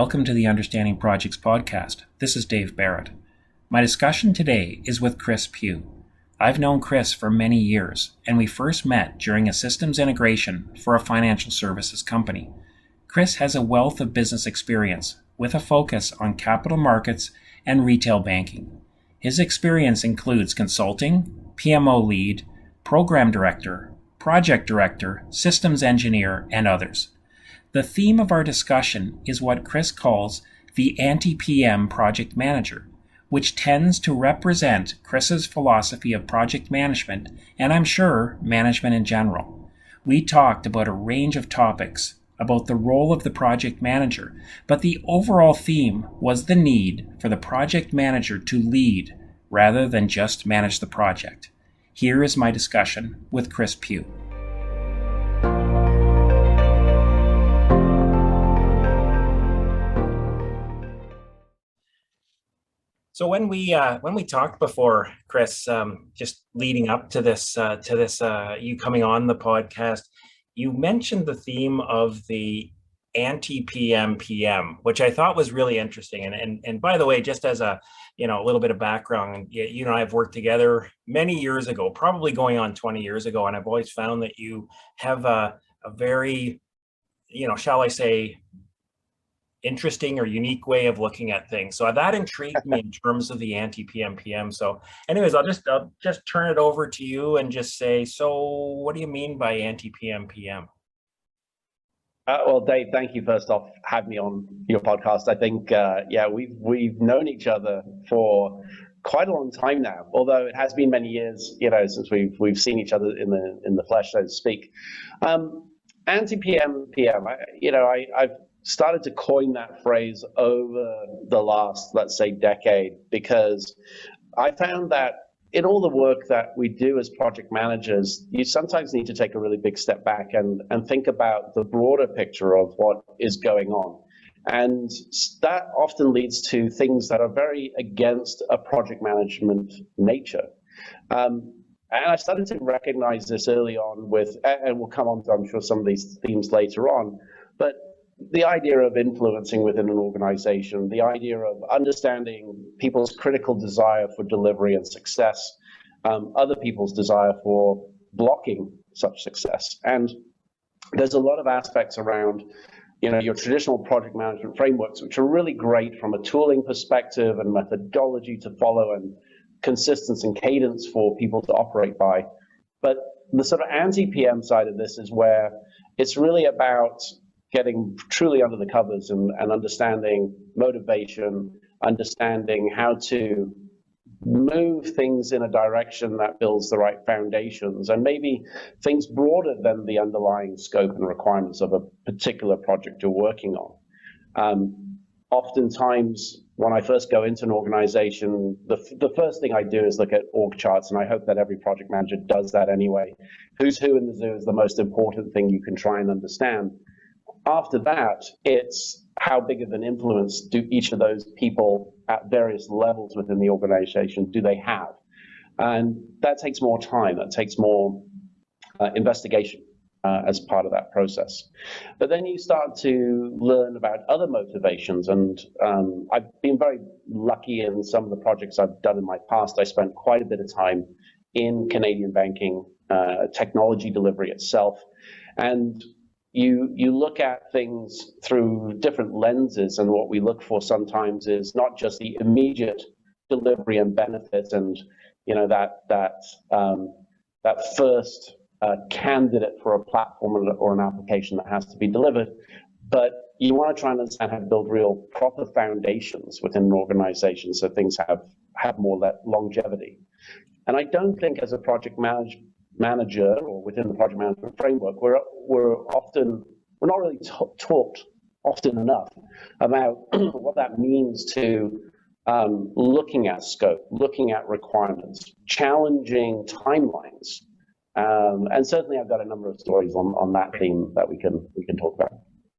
Welcome to the Understanding Projects podcast. This is Dave Barrett. My discussion today is with Chris Pugh. I've known Chris for many years, and we first met during a systems integration for a financial services company. Chris has a wealth of business experience with a focus on capital markets and retail banking. His experience includes consulting, PMO lead, program director, project director, systems engineer, and others. The theme of our discussion is what Chris calls the AntiPM project manager, which tends to represent Chris's philosophy of project management, and I'm sure management in general. We talked about a range of topics about the role of the project manager, but the overall theme was the need for the project manager to lead rather than just manage the project. Here is my discussion with Chris Pugh. So when we talked before, Chris, just leading up to this, you coming on the podcast, you mentioned the theme of the anti-PM PM, which I thought was really interesting. And by the way, just as a little bit of background, you and I have worked together many years ago, probably going on 20 years ago, and I've always found that you have a very, shall I say, interesting or unique way of looking at things. So that intrigued me in terms of the anti-PM PM. So anyways, I'll just turn it over to you and just say, so what do you mean by anti-PM PM? Well, Dave, thank you first off having me on your podcast. I think, we've known each other for quite a long time now, although it has been many years, since we've seen each other in the flesh, so to speak. Anti-PM PM, I've started to coin that phrase over the last, let's say, decade, because I found that in all the work that we do as project managers, you sometimes need to take a really big step back and think about the broader picture of what is going on. And that often leads to things that are very against a project management nature. And I started to recognize this early on and we'll come on to, I'm sure, some of these themes later on, but the idea of influencing within an organization, the idea of understanding people's critical desire for delivery and success, other people's desire for blocking such success. And there's a lot of aspects around, your traditional project management frameworks, which are really great from a tooling perspective and methodology to follow and consistency and cadence for people to operate by. But the sort of anti-PM side of this is where it's really about getting truly under the covers and understanding motivation, understanding how to move things in a direction that builds the right foundations, and maybe things broader than the underlying scope and requirements of a particular project you're working on. Oftentimes, when I first go into an organization, the first thing I do is look at org charts, and I hope that every project manager does that anyway. Who's who in the zoo is the most important thing you can try and understand. After that, it's how big of an influence do each of those people at various levels within the organization do they have? And that takes more time, that takes more investigation as part of that process. But then you start to learn about other motivations, and I've been very lucky in some of the projects I've done in my past. I spent quite a bit of time in Canadian banking, technology delivery itself, and you look at things through different lenses, and what we look for sometimes is not just the immediate delivery and benefit, and that first candidate for a platform or an application that has to be delivered, but you want to try and understand how to build real proper foundations within an organization so things have more longevity. And I don't think as a project manager or within the project management framework, we're not really taught often enough about what that means to looking at scope, looking at requirements, challenging timelines, and certainly I've got a number of stories on that theme that we can talk about.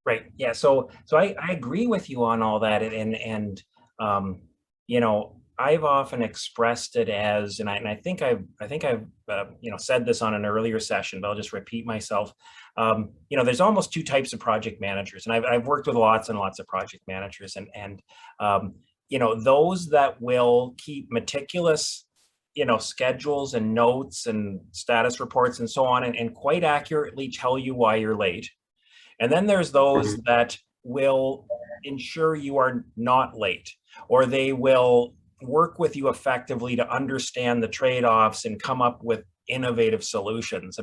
Right. Yeah. So I agree with you on all that, and I've often expressed it as, and I think I've said this on an earlier session, but I'll just repeat myself. There's almost two types of project managers, and I've worked with lots and lots of project managers, and those that will keep meticulous, schedules and notes and status reports and so on, and quite accurately tell you why you're late. And then there's those that will ensure you are not late, or they will work with you effectively to understand the trade-offs and come up with innovative solutions.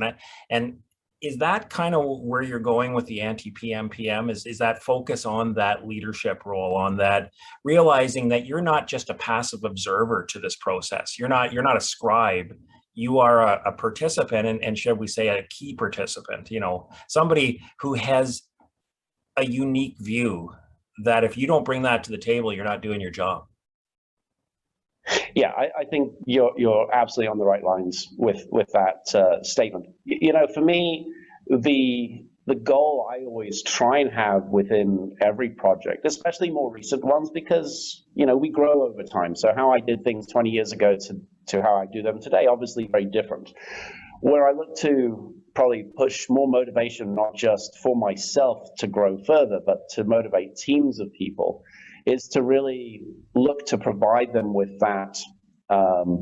And is that kind of where you're going with the anti-PM? Is that focus on that leadership role, on that realizing that you're not just a passive observer to this process. You're not a scribe. You are a participant, and should we say a key participant, somebody who has a unique view that if you don't bring that to the table, you're not doing your job. Yeah, I think you're absolutely on the right lines with that statement. For me, the goal I always try and have within every project, especially more recent ones, because we grow over time. So how I did things 20 years ago to how I do them today, obviously very different. Where I look to probably push more motivation, not just for myself to grow further, but to motivate teams of people, is to really look to provide them with that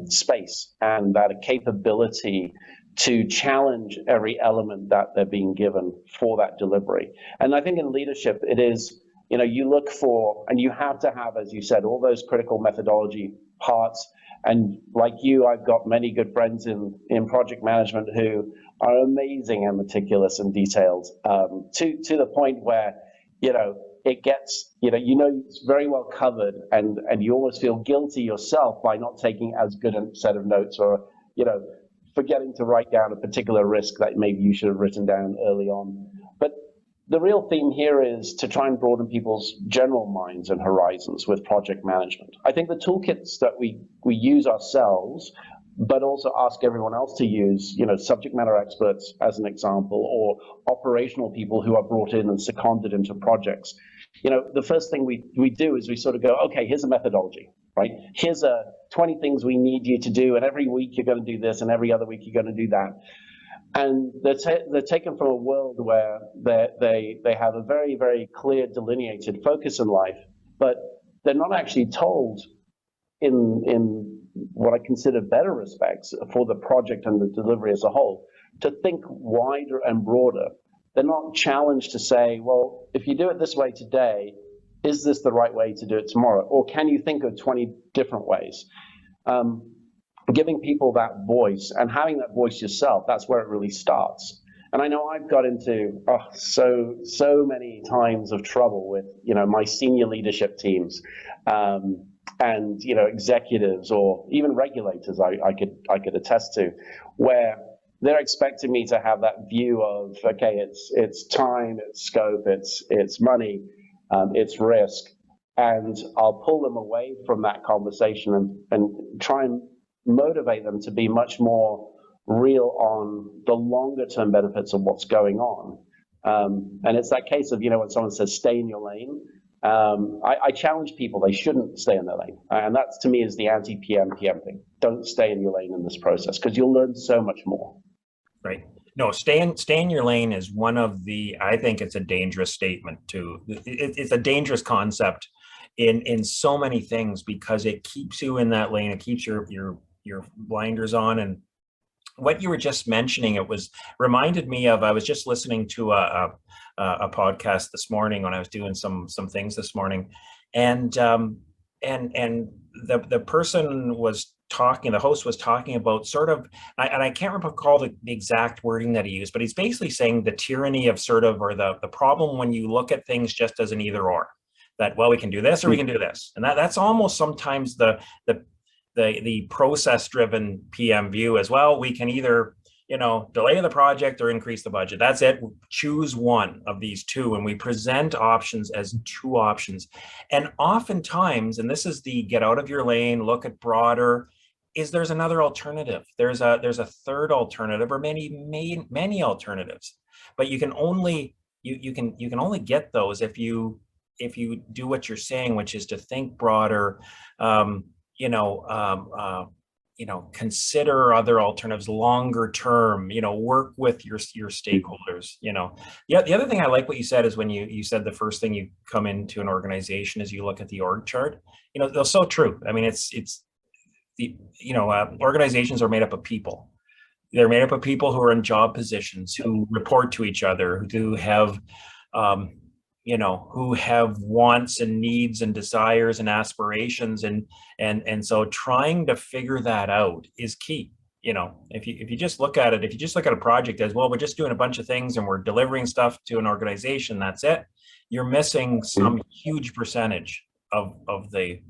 space and that capability to challenge every element that they're being given for that delivery. And I think in leadership, it is, you look for, and you have to have, as you said, all those critical methodology parts. And like you, I've got many good friends in project management who are amazing and meticulous and detailed, to the point where, it gets, it's very well covered, and you almost feel guilty yourself by not taking as good a set of notes, or, forgetting to write down a particular risk that maybe you should have written down early on. But the real theme here is to try and broaden people's general minds and horizons with project management. I think the toolkits that we use ourselves, but also ask everyone else to use, subject matter experts as an example, or operational people who are brought in and seconded into projects. The first thing we do is we sort of go, okay, here's a methodology, right? Here's 20 things we need you to do, and every week you're going to do this, and every other week you're going to do that. And they're taken from a world where they have a very, very clear delineated focus in life, but they're not actually told in what I consider better respects for the project and the delivery as a whole, to think wider and broader. They're not challenged to say, well, if you do it this way today, is this the right way to do it tomorrow? Or can you think of 20 different ways? Giving people that voice and having that voice yourself, that's where it really starts. And I know I've got into so many times of trouble with my senior leadership teams, and executives or even regulators. I could attest to, where they're expecting me to have that view of, okay, it's time, it's scope, it's money, it's risk, and I'll pull them away from that conversation and try and motivate them to be much more real on the longer term benefits of what's going on. And it's that case of, when someone says stay in your lane, I challenge people, they shouldn't stay in their lane. And that to me is the anti-PM thing. Don't stay in your lane in this process, because you'll learn so much more. Right. No, stay in your lane is one of I think it's a dangerous statement too. It's a dangerous concept in so many things, because it keeps you in that lane. It keeps your blinders on. And what you were just mentioning, it reminded me of, I was just listening to a podcast this morning when I was doing some things this morning, and the person was talking, the host was talking about sort of, and I can't recall the exact wording that he used, but he's basically saying the tyranny of sort of, or the problem when you look at things just as an either or, that, well, we can do this or we can do this. And that's almost sometimes the process-driven PM view as well. We can either, delay the project or increase the budget. That's it. Choose one of these two. And we present options as two options. And oftentimes, and this is the get out of your lane, look at broader, is there's another alternative. There's a third alternative, or many alternatives. But you can only get those if you do what you're saying, which is to think broader, consider other alternatives longer term, work with your stakeholders, Yeah, the other thing I like what you said is when you said the first thing you come into an organization is you look at the org chart. They're so true. I mean, it's organizations are made up of people. They're made up of people who are in job positions, who report to each other, who have um, who have wants and needs and desires and aspirations, and so trying to figure that out is key. If you just look at it, if you just look at a project as, well, we're just doing a bunch of things and we're delivering stuff to an organization, that's it, you're missing some huge percentage of the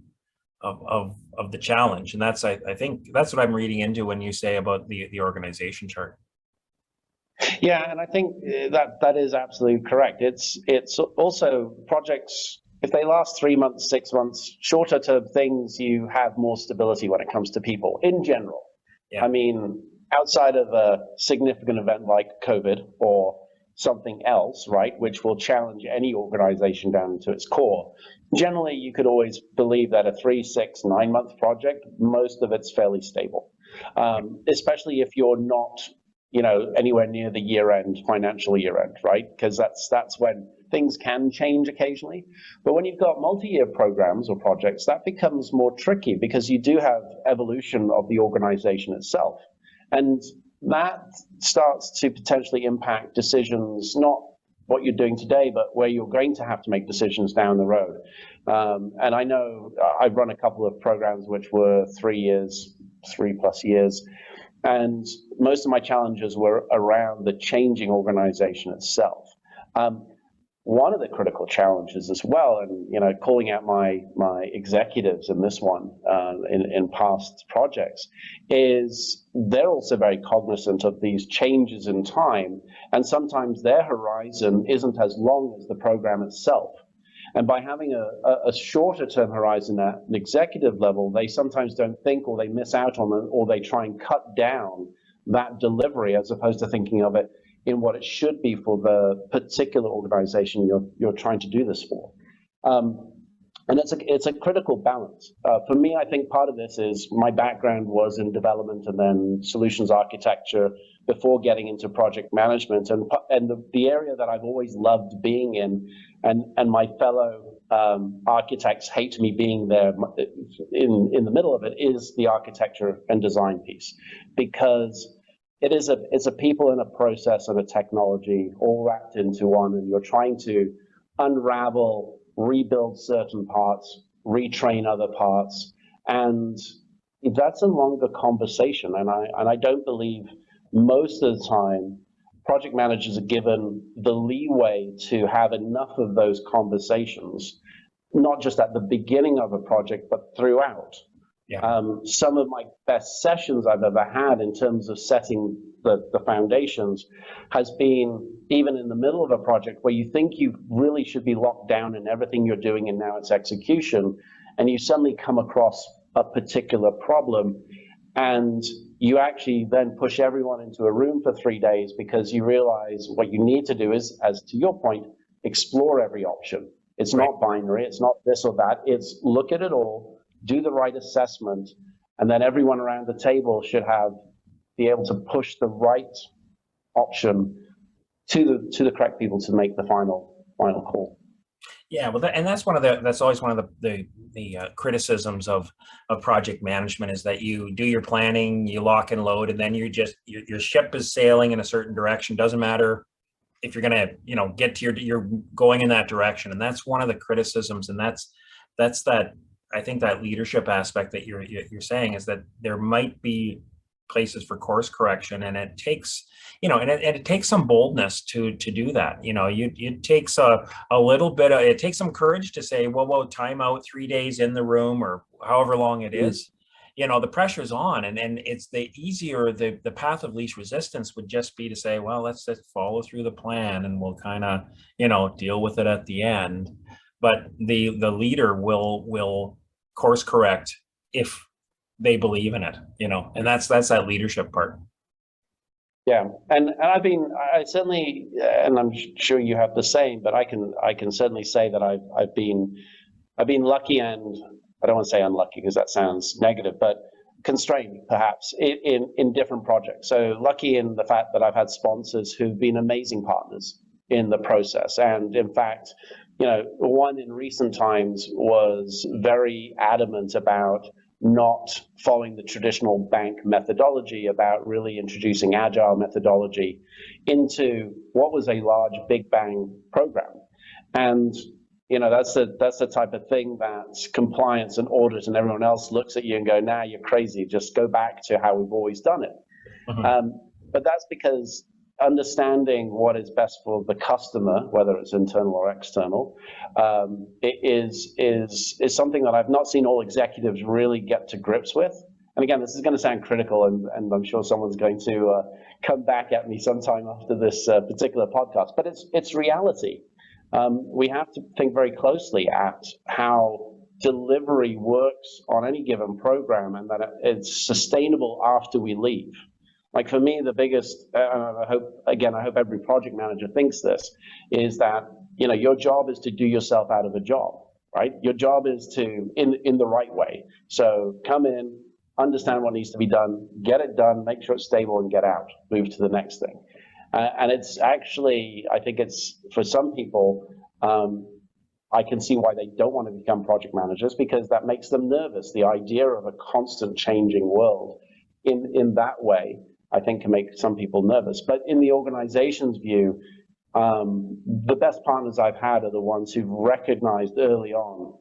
challenge. And that's, I think that's what I'm reading into when you say about the organization chart. Yeah, and I think that is absolutely correct. It's also projects, if they last 3 months, 6 months, shorter term things, you have more stability when it comes to people in general. Yeah. I mean, outside of a significant event like COVID or something else, right, which will challenge any organization down to its core, generally you could always believe that a 3, 6, 9 month project, most of it's fairly stable, especially if you're not anywhere near the year-end, financial year-end, right? Because that's when things can change occasionally. But when you've got multi-year programs or projects, that becomes more tricky because you do have evolution of the organization itself. And that starts to potentially impact decisions, not what you're doing today, but where you're going to have to make decisions down the road. And I know I've run a couple of programs which were 3 plus years, and most of my challenges were around the changing organization itself. One of the critical challenges as well, and calling out my executives in this one in past projects, is they're also very cognizant of these changes in time, and sometimes their horizon isn't as long as the program itself. And by having a shorter term horizon at an executive level, they sometimes don't think, or they miss out on it, or they try and cut down that delivery as opposed to thinking of it in what it should be for the particular organization you're trying to do this for. And it's a critical balance. For me, I think part of this is my background was in development and then solutions architecture before getting into project management, and the area that I've always loved being in, and my fellow architects hate me being there in the middle of it, is the architecture and design piece, because it's a people and a process and a technology all wrapped into one, and you're trying to unravel, rebuild certain parts, retrain other parts, and that's a longer conversation. And I don't believe most of the time project managers are given the leeway to have enough of those conversations, not just at the beginning of a project, but throughout. Yeah. Some of my best sessions I've ever had in terms of setting the foundations has been even in the middle of a project where you think you really should be locked down in everything you're doing and now it's execution, and you suddenly come across a particular problem, and you actually then push everyone into a room for 3 days because you realize what you need to do is, as to your point, explore every option. It's right. Not binary, it's not this or that, it's look at it all, do the right assessment, and then everyone around the table should be able to push the right option to the correct people to make the final call. Yeah, well, that's always one of the criticisms of project management, is that you do your planning, you lock and load, and then your ship is sailing in a certain direction. Doesn't matter if you're going to get to you're going in that direction, and that's one of the criticisms, and that's that. I think that leadership aspect that you're saying is that there might be places for course correction, and it takes it takes some boldness to do that. It takes a little bit of, it takes some courage to say, well, time out 3 days in the room or however long it is. The pressure's on, and it's the path of least resistance would just be to say, well, let's just follow through the plan and we'll kind of deal with it at the end. But the leader will course correct if they believe in it, and that's that leadership part. Yeah, and I certainly, and I'm sure you have the same, but I can certainly say that I've been lucky and I don't want to say unlucky because that sounds negative, but constrained perhaps in different projects. So lucky in the fact that I've had sponsors who've been amazing partners in the process. And in fact, one in recent times was very adamant about not following the traditional bank methodology, about really introducing agile methodology into what was a large big bang program. And that's the type of thing that compliance and audit and everyone else looks at you and go, nah, you're crazy, just go back to how we've always done it. But that's because understanding what is best for the customer, whether it's internal or external, is something that I've not seen all executives really get to grips with. And again, this is going to sound critical, and I'm sure someone's going to come back at me sometime after this particular podcast, but it's reality. We have to think very closely at how delivery works on any given program and that it's sustainable after we leave. Like for me, the biggest, I hope every project manager thinks this, is that, your job is to do yourself out of a job, right? Your job is to, in the right way. So come in, understand what needs to be done, get it done, make sure it's stable and get out, move to the next thing. And it's actually, I think it's, for some people, I can see why they don't want to become project managers, because that makes them nervous. The idea of a constant changing world in that way, I think, can make some people nervous. But in the organization's view, the best partners I've had are the ones who've recognized early on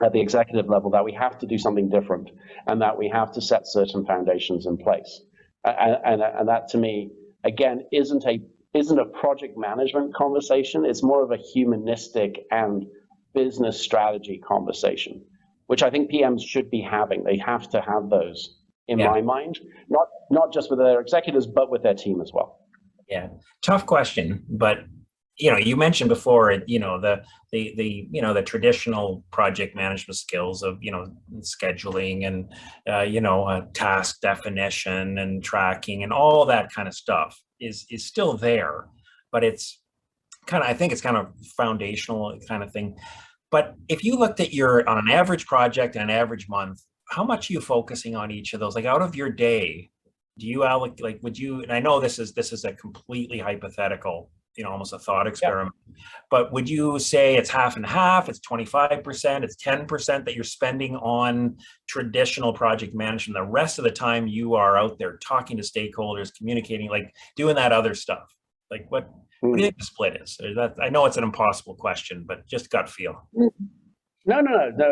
at the executive level that we have to do something different and that we have to set certain foundations in place. And that, to me, again, isn't a project management conversation. It's more of a humanistic and business strategy conversation, which I think PMs should be having. They have to have those, in my mind, not just with their executives, but with their team as well. Yeah, tough question, but you mentioned before, the traditional project management skills of scheduling and task definition and tracking and all that kind of stuff is still there, but it's I think it's kind of foundational kind of thing. But if you looked at on an average project and an average month, how much are you focusing on each of those? Like out of your day, do you allocate, like, would you, and I know this is a completely hypothetical, almost a thought experiment, but would you say it's half and half, it's 25%, it's 10% that you're spending on traditional project management? The rest of the time you are out there talking to stakeholders, communicating, like doing that other stuff. Like what do you think the split is? I know it's an impossible question, but just gut feel. No.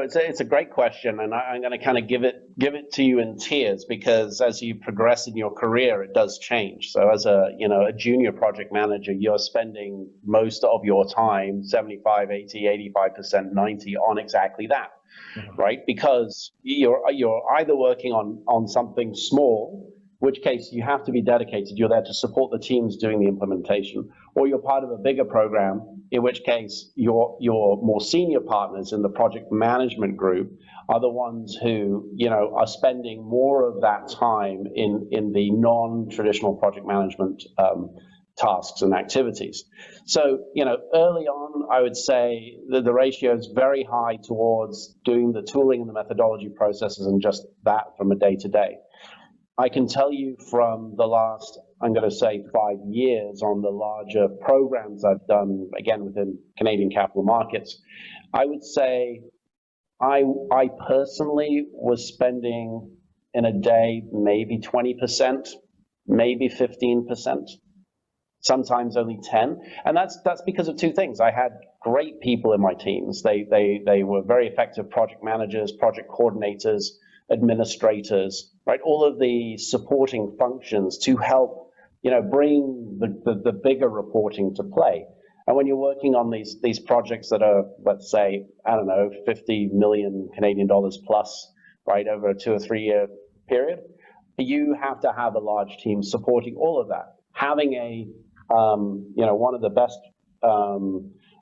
It's a great question, and I'm going to kind of give it to you in tiers, because as you progress in your career, it does change. So as a junior project manager, you're spending most of your time, 75, 80, 85%, 90 on exactly that, right? Because you're either working on something small, which case you have to be dedicated. You're there to support the teams doing the implementation, or you're part of a bigger program, in which case your more senior partners in the project management group are the ones who are spending more of that time in the non-traditional project management tasks and activities. So early on, I would say that the ratio is very high towards doing the tooling and the methodology processes and just that from a day-to-day. I can tell you from the last, I'm going to say 5 years, on the larger programs I've done, again, within Canadian capital markets, I would say I personally was spending in a day maybe 20%, maybe 15%, sometimes only 10%. And that's because of two things. I had great people in my teams. They were very effective project managers, project coordinators, administrators, right? All of the supporting functions to help, bring the bigger reporting to play. And when you're working on these projects that are, let's say, 50 million Canadian dollars plus, right, over a 2 or 3 year period, you have to have a large team supporting all of that. Having one of the best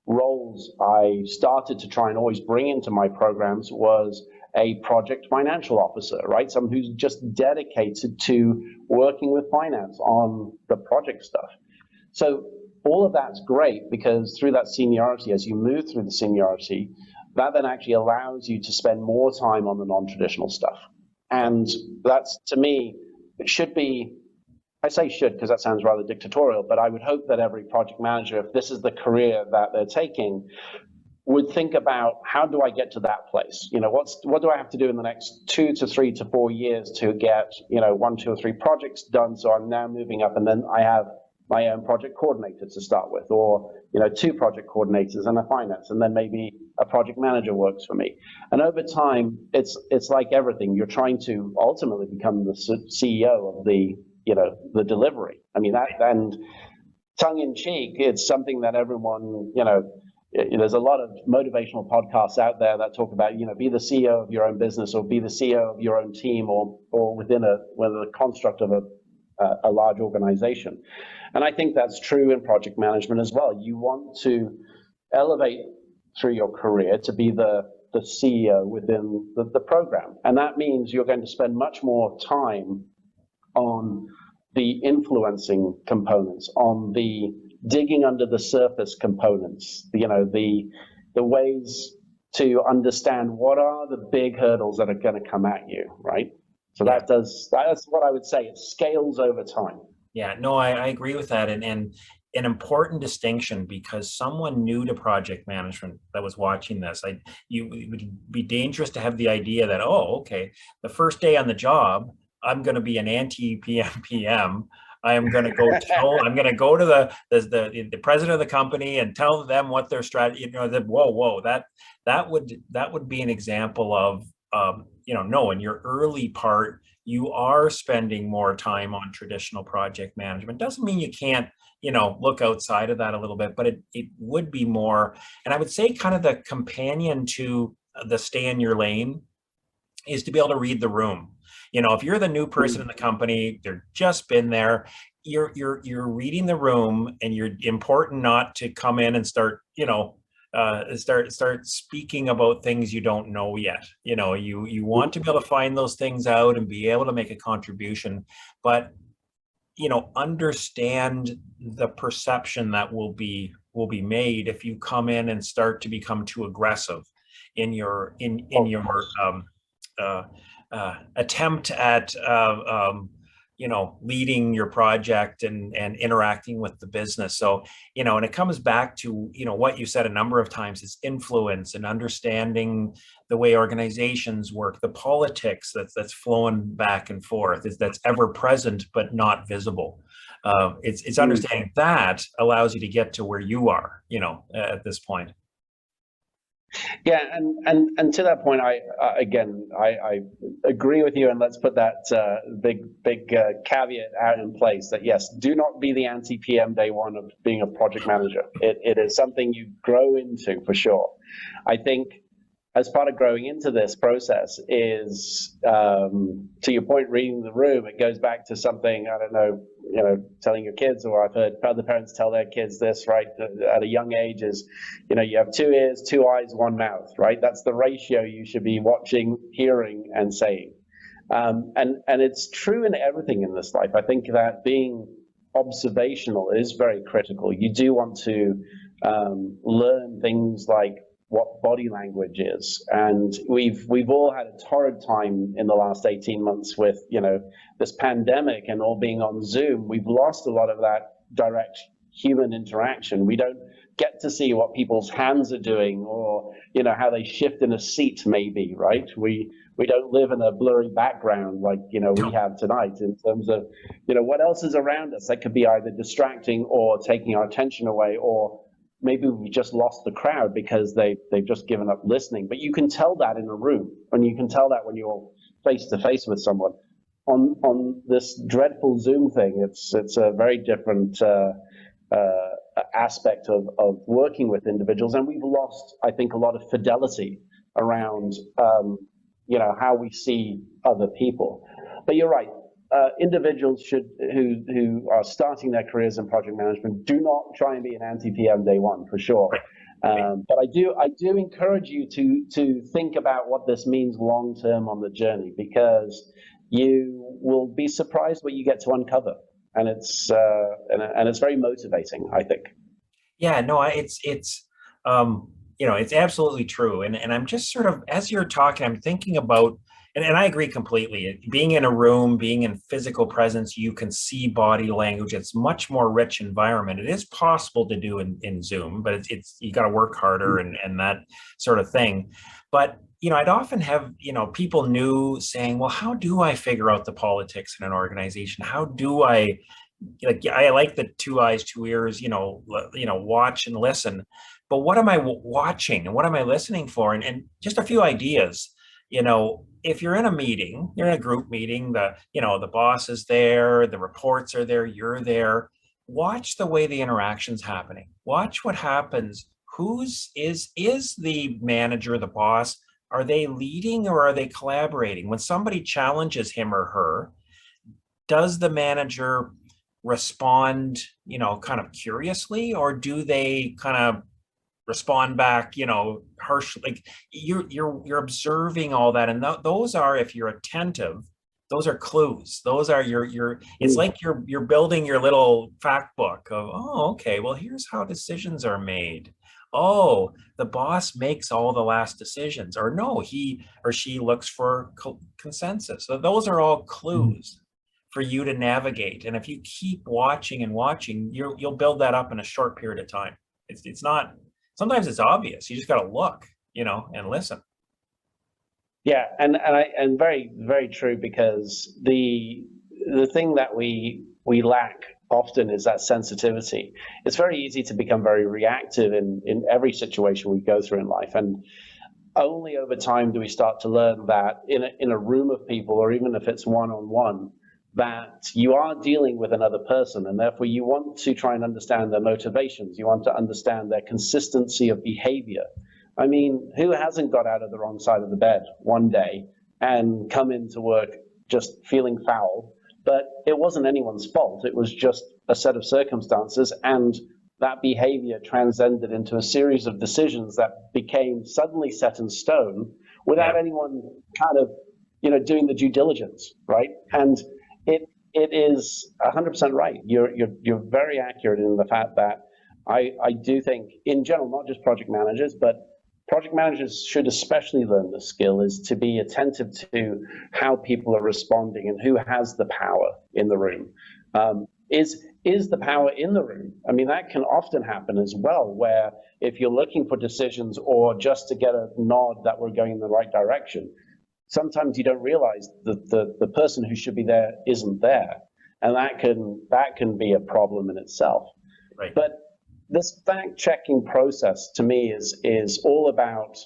roles I started to try and always bring into my programs was a project financial officer, right? Someone who's just dedicated to working with finance on the project stuff. So all of that's great, because through that seniority, as you move through the seniority, that then actually allows you to spend more time on the non-traditional stuff. And that's, to me, it should be, I say should because that sounds rather dictatorial, but I would hope that every project manager, if this is the career that they're taking, would think about, how do I get to that place? What do I have to do in the next 2 to 3 to 4 years to get 1, 2, or 3 projects done? So I'm now moving up, and then I have my own project coordinator to start with, or 2 project coordinators and a finance, and then maybe a project manager works for me. And over time, it's like everything. You're trying to ultimately become the CEO of the delivery. I mean, that, and tongue in cheek, it's something that everyone, there's a lot of motivational podcasts out there that talk about, be the CEO of your own business, or be the CEO of your own team, or within the construct of a large organization. And I think that's true in project management as well. You want to elevate through your career to be the CEO within the program. And that means you're going to spend much more time on the influencing components, on the digging under the surface components, the ways to understand what are the big hurdles that are going to come at you, right? So that's what I would say. It scales over time. Yeah, no, I agree with that. And an important distinction, because someone new to project management that was watching this, it would be dangerous to have the idea that, oh, okay, the first day on the job, I'm going to be an anti-PM. I am going to go I'm going to go to the president of the company and tell them what their strategy, that would be an example of, no, in your early part, you are spending more time on traditional project management. Doesn't mean you can't, look outside of that a little bit, but it would be more, and I would say kind of the companion to the stay in your lane is to be able to read the room. If you're the new person in the company, they're just been there, you're reading the room, and you're important not to come in and start, start speaking about things you don't know yet. You want to be able to find those things out and be able to make a contribution, but understand the perception that will be made if you come in and start to become too aggressive in your attempt at leading your project and interacting with the business. So, and it comes back to, what you said a number of times, is influence and understanding the way organizations work, the politics that's flowing back and forth, that's ever present but not visible. It's understanding that allows you to get to where you are, at this point. Yeah, and to that point, I agree with you, and let's put that big caveat out in place that yes, do not be the anti-PM day one of being a project manager. It is something you grow into for sure. I think as part of growing into this process is, to your point, reading the room. It goes back to something, I don't know, telling your kids, or I've heard other parents tell their kids this, right, at a young age, is, you have 2 ears, 2 eyes, 1 mouth, right? That's the ratio you should be watching, hearing, and saying. And it's true in everything in this life. I think that being observational is very critical. You do want to learn things like what body language is, and we've all had a torrid time in the last 18 months with this pandemic and all being on Zoom. We've lost a lot of that direct human interaction. We don't get to see what people's hands are doing, or how they shift in a seat, maybe, right? We don't live in a blurry background like we have tonight, in terms of what else is around us that could be either distracting or taking our attention away, or maybe we just lost the crowd because they've just given up listening. But you can tell that in a room, and you can tell that when you're face to face with someone. On this dreadful Zoom thing, it's a very different aspect of working with individuals, and we've lost, I think, a lot of fidelity around how we see other people. But you're right. Individuals who are starting their careers in project management, do not try and be an anti-PM day one, for sure. But I do encourage you to think about what this means long term on the journey, because you will be surprised what you get to uncover, and it's very motivating, I think. Yeah, no, it's absolutely true. And I'm just sort of, as you're talking, I'm thinking about, and I agree completely. Being in a room, being in physical presence, you can see body language. It's much more rich environment. It is possible to do in Zoom, but it's you got to work harder and that sort of thing. But I'd often have, people new saying, well, how do I figure out the politics in an organization? How do I like the two eyes, two ears, watch and listen. But what am I watching and what am I listening for? And just a few ideas. If you're in a meeting, you're in a group meeting, the boss is there, the reports are there, you're there. Watch the way the interaction's happening. Watch what happens. Is the manager, the boss, are they leading or are they collaborating? When somebody challenges him or her, does the manager respond, kind of curiously, or do they kind of respond back, harshly? Like you're observing all that, and those are, if you're attentive, those are clues. Those are your. It's like you're building your little fact book of, oh, okay, well, here's how decisions are made. Oh, the boss makes all the last decisions, or no, he or she looks for consensus. So those are all clues for you to navigate. And if you keep watching and watching, you'll build that up in a short period of time. It's not, sometimes it's obvious. You just got to look, and listen. Yeah, and very, very true, because the thing that we lack often is that sensitivity. It's very easy to become very reactive in every situation we go through in life, and only over time do we start to learn that in a room of people, or even if it's one-on-one, that you are dealing with another person, and therefore you want to try and understand their motivations. You want to understand their consistency of behavior. I mean, who hasn't got out of the wrong side of the bed one day and come into work just feeling foul? But it wasn't anyone's fault. It was just a set of circumstances, and that behavior transcended into a series of decisions that became suddenly set in stone without anyone kind of, doing the due diligence, right? And it is 100% right. You're very accurate in the fact that I do think, in general, not just project managers, but project managers should especially learn the skill, is to be attentive to how people are responding and who has the power in the room. Is the power in the room? I mean, that can often happen as well, where if you're looking for decisions or just to get a nod that we're going in the right direction, sometimes you don't realize that the person who should be there isn't there, and that can be a problem in itself. Right. But this fact-checking process, to me, is all about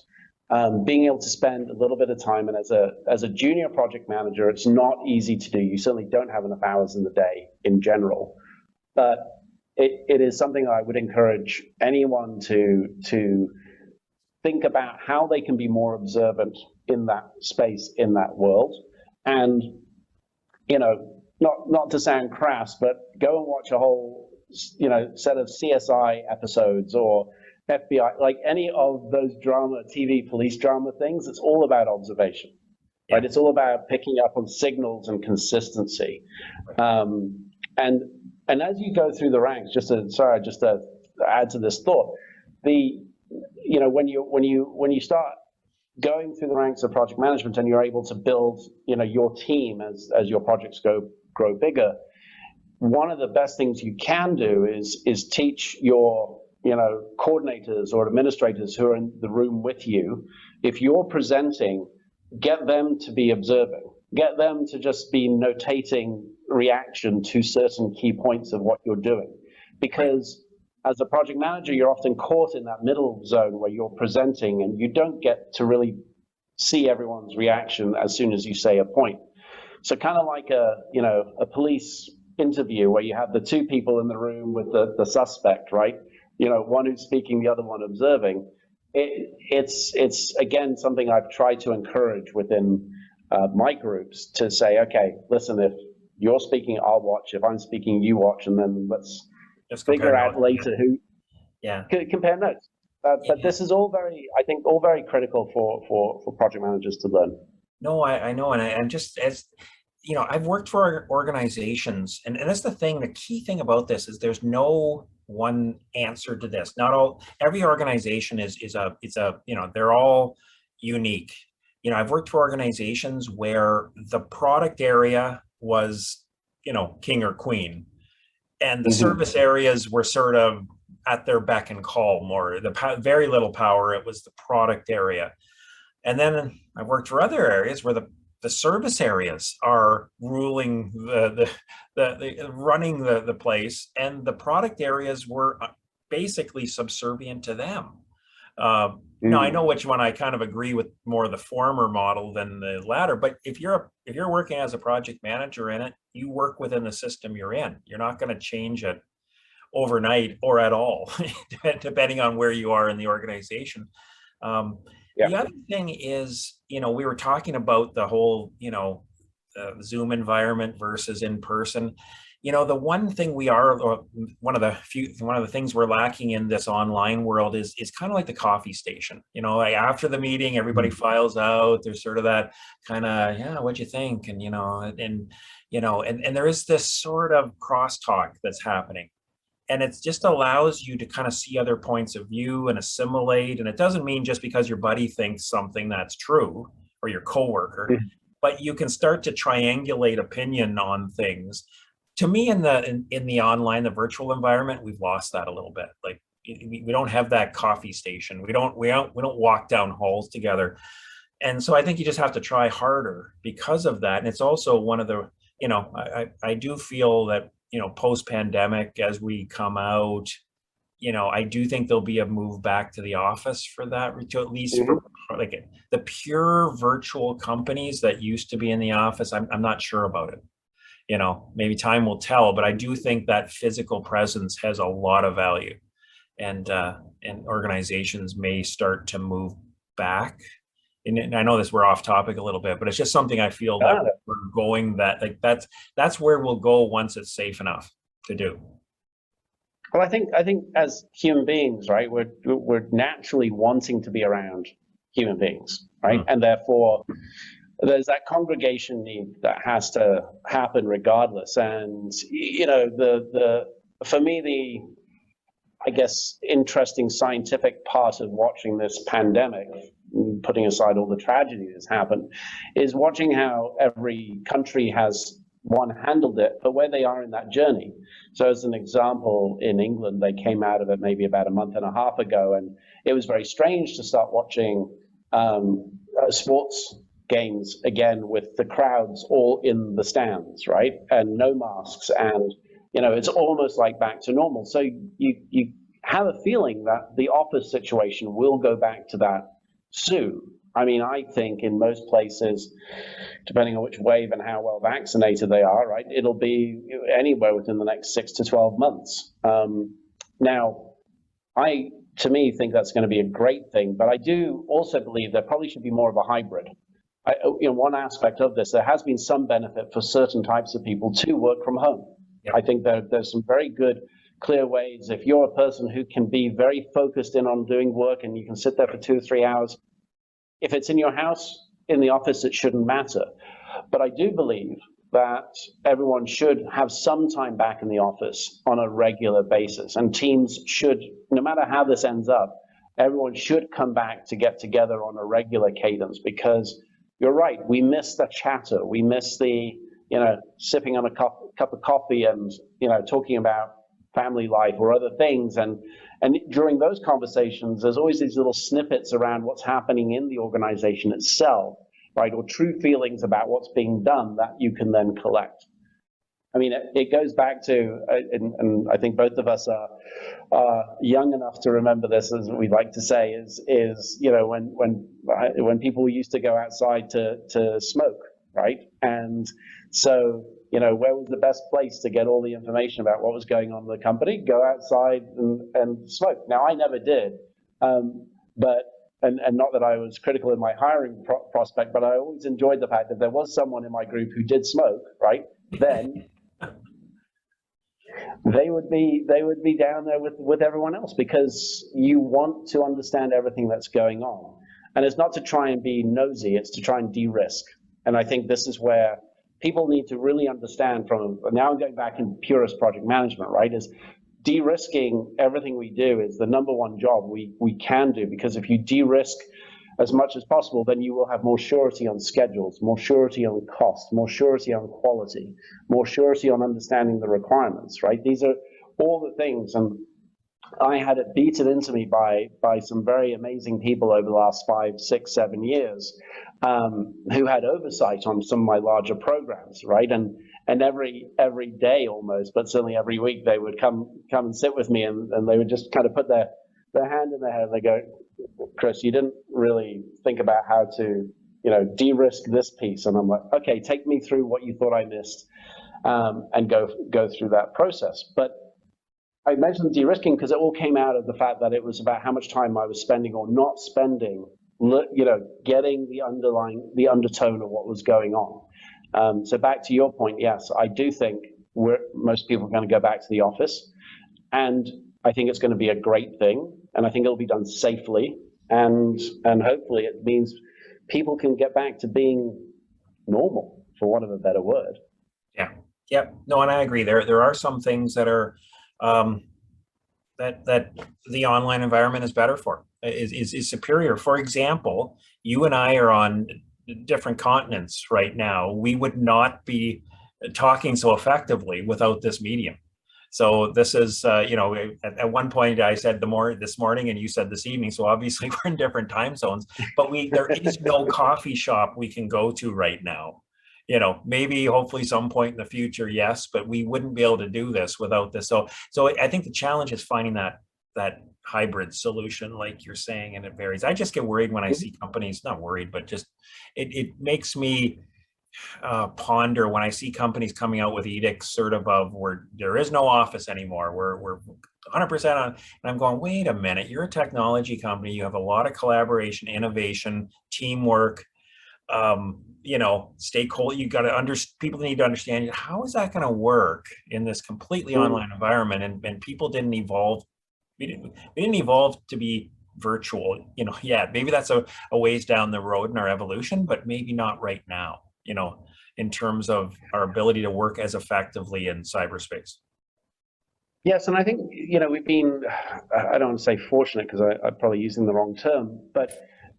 being able to spend a little bit of time. And as a junior project manager, it's not easy to do. You certainly don't have enough hours in the day in general, but it is something I would encourage anyone to think about how they can be more observant in that space, in that world. And, not to sound crass, but go and watch a whole, set of CSI episodes or FBI, like any of those drama, TV police drama things. It's all about observation, right? It's all about picking up on signals and consistency. And as you go through the ranks, just to add to this thought, when you start going through the ranks of project management and you're able to build, your team as your projects grow bigger, one of the best things you can do is teach your coordinators or administrators who are in the room with you. If you're presenting, get them to be observing, get them to just be notating reaction to certain key points of what you're doing, because as a project manager, you're often caught in that middle zone where you're presenting and you don't get to really see everyone's reaction as soon as you say a point. So kind of like a police interview where you have the two people in the room with the suspect, right? One who's speaking, the other one observing. It's again something I've tried to encourage within my groups, to say, okay, listen, if you're speaking, I'll watch. If I'm speaking, you watch, and then let's figure out later who. Compare notes. But this is all very critical for project managers to learn. No, I know, and I'm just, as I've worked for organizations, and that's the thing. The key thing about this is there's no one answer to this. Not all, every organization is a, you know, they're all unique. You know, I've worked for organizations where the product area was, you know, king or queen, and the service areas were sort of at their beck and call more. Very little power. It was the product area. And then I've worked for other areas where the service areas are ruling the running the place, and the product areas were basically subservient to them. Now I know which one I kind of agree with, more the former model than the latter. But if you're working as a project manager in it, you work within the system you're in. You're not going to change it overnight or at all, depending on where you are in the organization. The other thing is, you know, we were talking about the whole, you know, Zoom environment versus in person. You know, the one thing we are, or one of the things we're lacking in this online world is kind of like the coffee station. You know, like after the meeting, everybody files out. There's sort of that kind of, yeah, what'd you think? And, you know, and there is this sort of crosstalk that's happening. And it just allows you to kind of see other points of view and assimilate. And it doesn't mean just because your buddy thinks something that's true, or your coworker, but you can start to triangulate opinion on things. To me, in the online, the virtual environment, we've lost that a little bit. Like we don't have that coffee station. We don't walk down halls together. And so I think you just have to try harder because of that. And it's also one of the, you know, I do feel that, you know, post-pandemic, as we come out, you know, I do think there'll be a move back to the office for that, to at least for like the pure virtual companies that used to be in the office. I'm not sure about it. You know, maybe time will tell, but I do think that physical presence has a lot of value, and organizations may start to move back. And I know this, we're off topic a little bit, but it's just something I feel that we're going, that like that's where we'll go once it's safe enough to do. Well, I think as human beings, right, we're naturally wanting to be around human beings, right, and therefore there's that congregation need that has to happen regardless. And you know, for me, I guess interesting scientific part of watching this pandemic, putting aside all the tragedy that's happened, is watching how every country has handled it, but where they are in that journey. So as an example, in England, they came out of it maybe about a month and a half ago, and it was very strange to start watching sports games again with the crowds all in the stands, right? And no masks, and you know, it's almost like back to normal. So you have a feeling that the office situation will go back to that soon. I mean, I think in most places, depending on which wave and how well vaccinated they are, right, it'll be anywhere within the next 6 to 12 months. Now, to me, think that's going to be a great thing, but I do also believe there probably should be more of a hybrid. One aspect of this, there has been some benefit for certain types of people to work from home. Yep. I think there's some very good, clear ways. If you're a person who can be very focused in on doing work and you can sit there for 2 or 3 hours, if it's in your house, in the office, it shouldn't matter. But I do believe that everyone should have some time back in the office on a regular basis. And teams should, no matter how this ends up, everyone should come back to get together on a regular cadence, because you're right, we miss the chatter. We miss the, sipping on a cup of coffee and, talking about family life or other things. And during those conversations, there's always these little snippets around what's happening in the organization itself, right? Or true feelings about what's being done that you can then collect. I mean, it goes back to, and I think both of us are young enough to remember this, as we like to say, is when people used to go outside to smoke, right? And so, where was the best place to get all the information about what was going on in the company? Go outside and smoke. Now, I never did, but not that I was critical in my hiring prospect, but I always enjoyed the fact that there was someone in my group who did smoke, right? Then they would be down there with everyone else, because you want to understand everything that's going on. And it's not to try and be nosy, it's to try and de-risk. And I think this is where people need to really understand now I'm going back in purist project management, right, is de-risking everything we do is the number one job we can do, because if you de-risk as much as possible, then you will have more surety on schedules, more surety on cost, more surety on quality, more surety on understanding the requirements, right? These are all the things, and I had it beaten into me by some very amazing people over the last 5, 6, 7 years, who had oversight on some of my larger programs, right? And every day almost, but certainly every week, they would come and sit with me, and they would just kind of put their hand in their head, and they go, Chris, you didn't really think about how to, de-risk this piece. And I'm like, okay, take me through what you thought I missed, and go through that process. But I mentioned de-risking because it all came out of the fact that it was about how much time I was spending or not spending, getting the undertone of what was going on. So back to your point, yes, I do think most people are going to go back to the office, and I think it's going to be a great thing, and I think it'll be done safely, and hopefully it means people can get back to being normal, for want of a better word. Yeah. No, and I agree. There are some things that are that the online environment is better for, is superior. For example, you and I are on different continents right now. We would not be talking so effectively without this medium. So this is, at one point I said this morning, and you said this evening. So obviously we're in different time zones, but there is no coffee shop we can go to right now. Maybe hopefully some point in the future, yes, but we wouldn't be able to do this without this. So I think the challenge is finding that hybrid solution, like you're saying, and it varies. I just get worried when I see companies, not worried, but just it makes me ponder when I see companies coming out with edicts sort of where there is no office anymore, we're 100% on, and I'm going, wait a minute, you're a technology company, you have a lot of collaboration, innovation, teamwork, stakeholder, people need to understand, how is that going to work in this completely online environment? And people didn't evolve. We didn't evolve to be virtual, yet. Maybe that's a ways down the road in our evolution, but maybe not right now, in terms of our ability to work as effectively in cyberspace. Yes, and I think, we've been, I don't want to say fortunate because I'm probably using the wrong term, but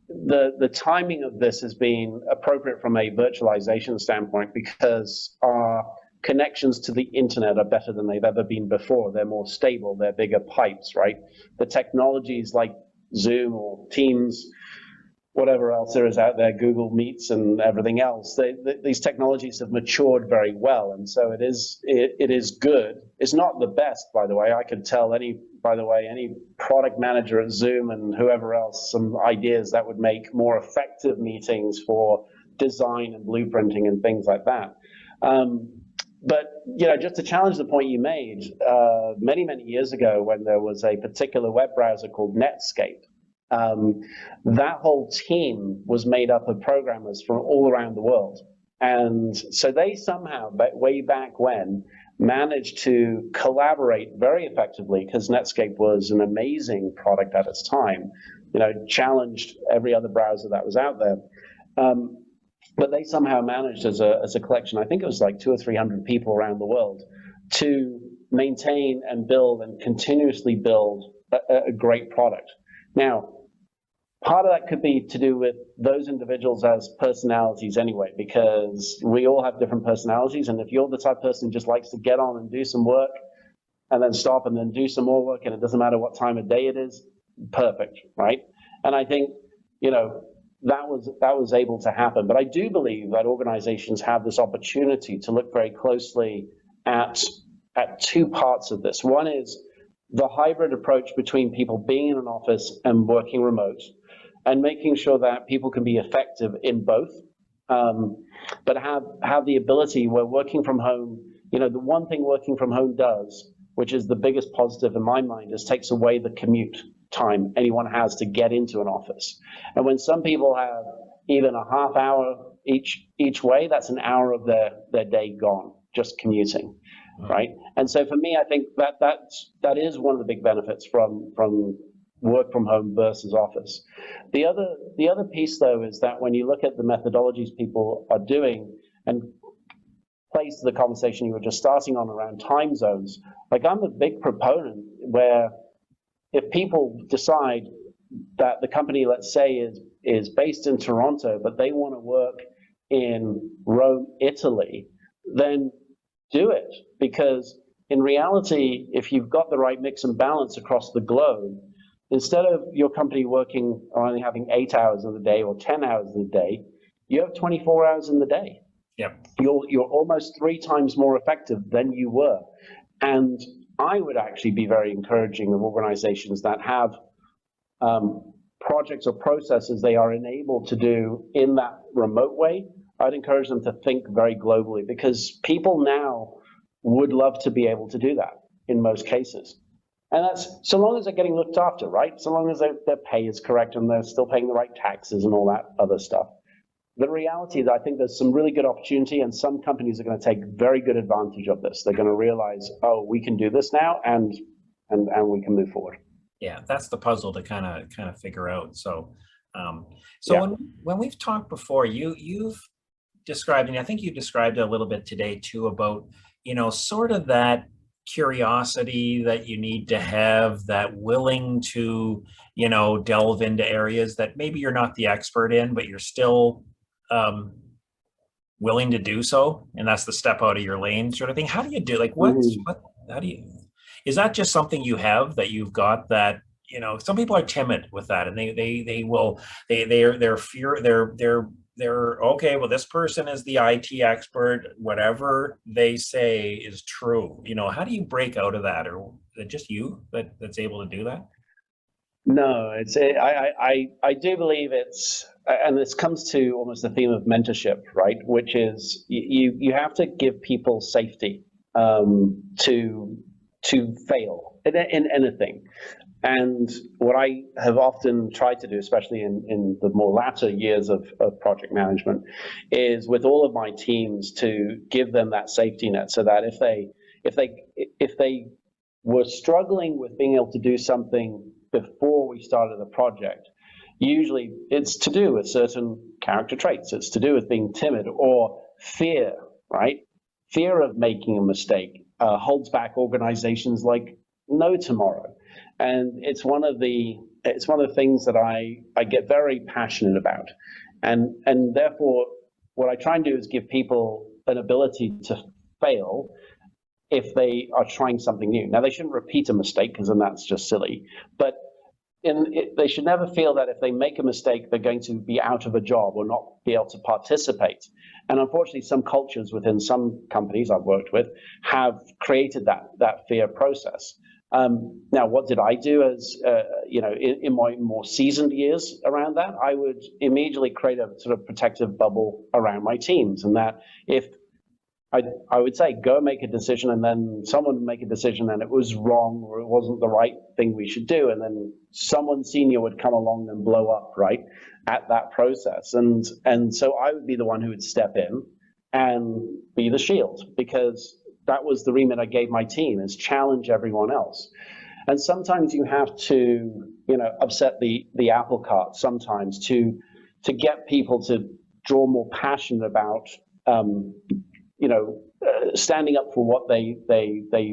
the timing of this has been appropriate from a virtualization standpoint, because our connections to the internet are better than they've ever been before. They're more stable, they're bigger pipes, right? The technologies like Zoom or Teams, whatever else there is out there, Google Meets and everything else, these technologies have matured very well, and so it is good. It's not the best, by the way. I could tell any product manager at Zoom and whoever else some ideas that would make more effective meetings for design and blueprinting and things like that. But just to challenge the point you made, many years ago, when there was a particular web browser called Netscape, that whole team was made up of programmers from all around the world. And so they somehow, way back when, managed to collaborate very effectively, because Netscape was an amazing product at its time, challenged every other browser that was out there. But they somehow managed as a collection, I think it was like 200 or 300 people around the world, to maintain and build and continuously build a great product. Now, part of that could be to do with those individuals as personalities anyway, because we all have different personalities. And if you're the type of person who just likes to get on and do some work and then stop and then do some more work, and it doesn't matter what time of day it is, perfect, right? And I think, that was able to happen. But I do believe that organizations have this opportunity to look very closely at two parts of this. One is the hybrid approach between people being in an office and working remote, and making sure that people can be effective in both, but have the ability where working from home, the one thing working from home does, which is the biggest positive in my mind, is takes away the commute time anyone has to get into an office. And when some people have even a half hour each way, that's an hour of their day gone, just commuting, right? And so for me, I think that is one of the big benefits from work from home versus office. The other piece, though, is that when you look at the methodologies people are doing, and plays to the conversation you were just starting on around time zones, Like, I'm a big proponent where if people decide that the company, let's say, is based in Toronto, but they want to work in Rome, Italy, then do it. Because in reality, if you've got the right mix and balance across the globe, instead of your company working or only having 8 hours in the day or 10 hours in the day, you have 24 hours in the day. Yep. You're almost 3 times more effective than you were. And I would actually be very encouraging of organizations that have projects or processes they are enabled to do in that remote way. I'd encourage them to think very globally, because people now would love to be able to do that in most cases. And that's so long as they're getting looked after, right? So long as their pay is correct and they're still paying the right taxes and all that other stuff. The reality is, I think there's some really good opportunity, and some companies are going to take very good advantage of this. They're going to realize, oh, we can do this now, and we can move forward. Yeah, that's the puzzle to kind of figure out. So, Yeah. when we've talked before, you've described, and I think you described it a little bit today too, about, sort of that curiosity that you need to have, that willing to, delve into areas that maybe you're not the expert in, but you're still willing to do so, and that's the step out of your lane sort of thing. How do you do, like, how do you, is that just something you have, that you've got, that, some people are timid with that, and they're okay, well, this person is the IT expert, whatever they say is true. How do you break out of that? Or is it just you that's able to do that? No, I do believe it's, and this comes to almost the theme of mentorship, right? Which is you have to give people safety to fail in anything. And what I have often tried to do, especially in the more latter years of project management, is with all of my teams to give them that safety net, so that if they were struggling with being able to do something before we started the project, usually it's to do with certain character traits. It's to do with being timid or fear, right? Fear of making a mistake holds back organizations like no tomorrow. And it's one of the things that I get very passionate about. And therefore, what I try and do is give people an ability to fail if they are trying something new. Now, they shouldn't repeat a mistake, because then that's just silly. But they should never feel that if they make a mistake, they're going to be out of a job or not be able to participate. And unfortunately, some cultures within some companies I've worked with have created that fear process. Now, what did I do as, in my more seasoned years around that? I would immediately create a sort of protective bubble around my teams, and that if I would say, go make a decision, and then someone would make a decision and it was wrong, or it wasn't the right thing we should do, and then someone senior would come along and blow up right at that process. And so I would be the one who would step in and be the shield, because that was the remit I gave my team, is challenge everyone else. And sometimes you have to, upset the apple cart sometimes to get people to draw more passion about, standing up for what they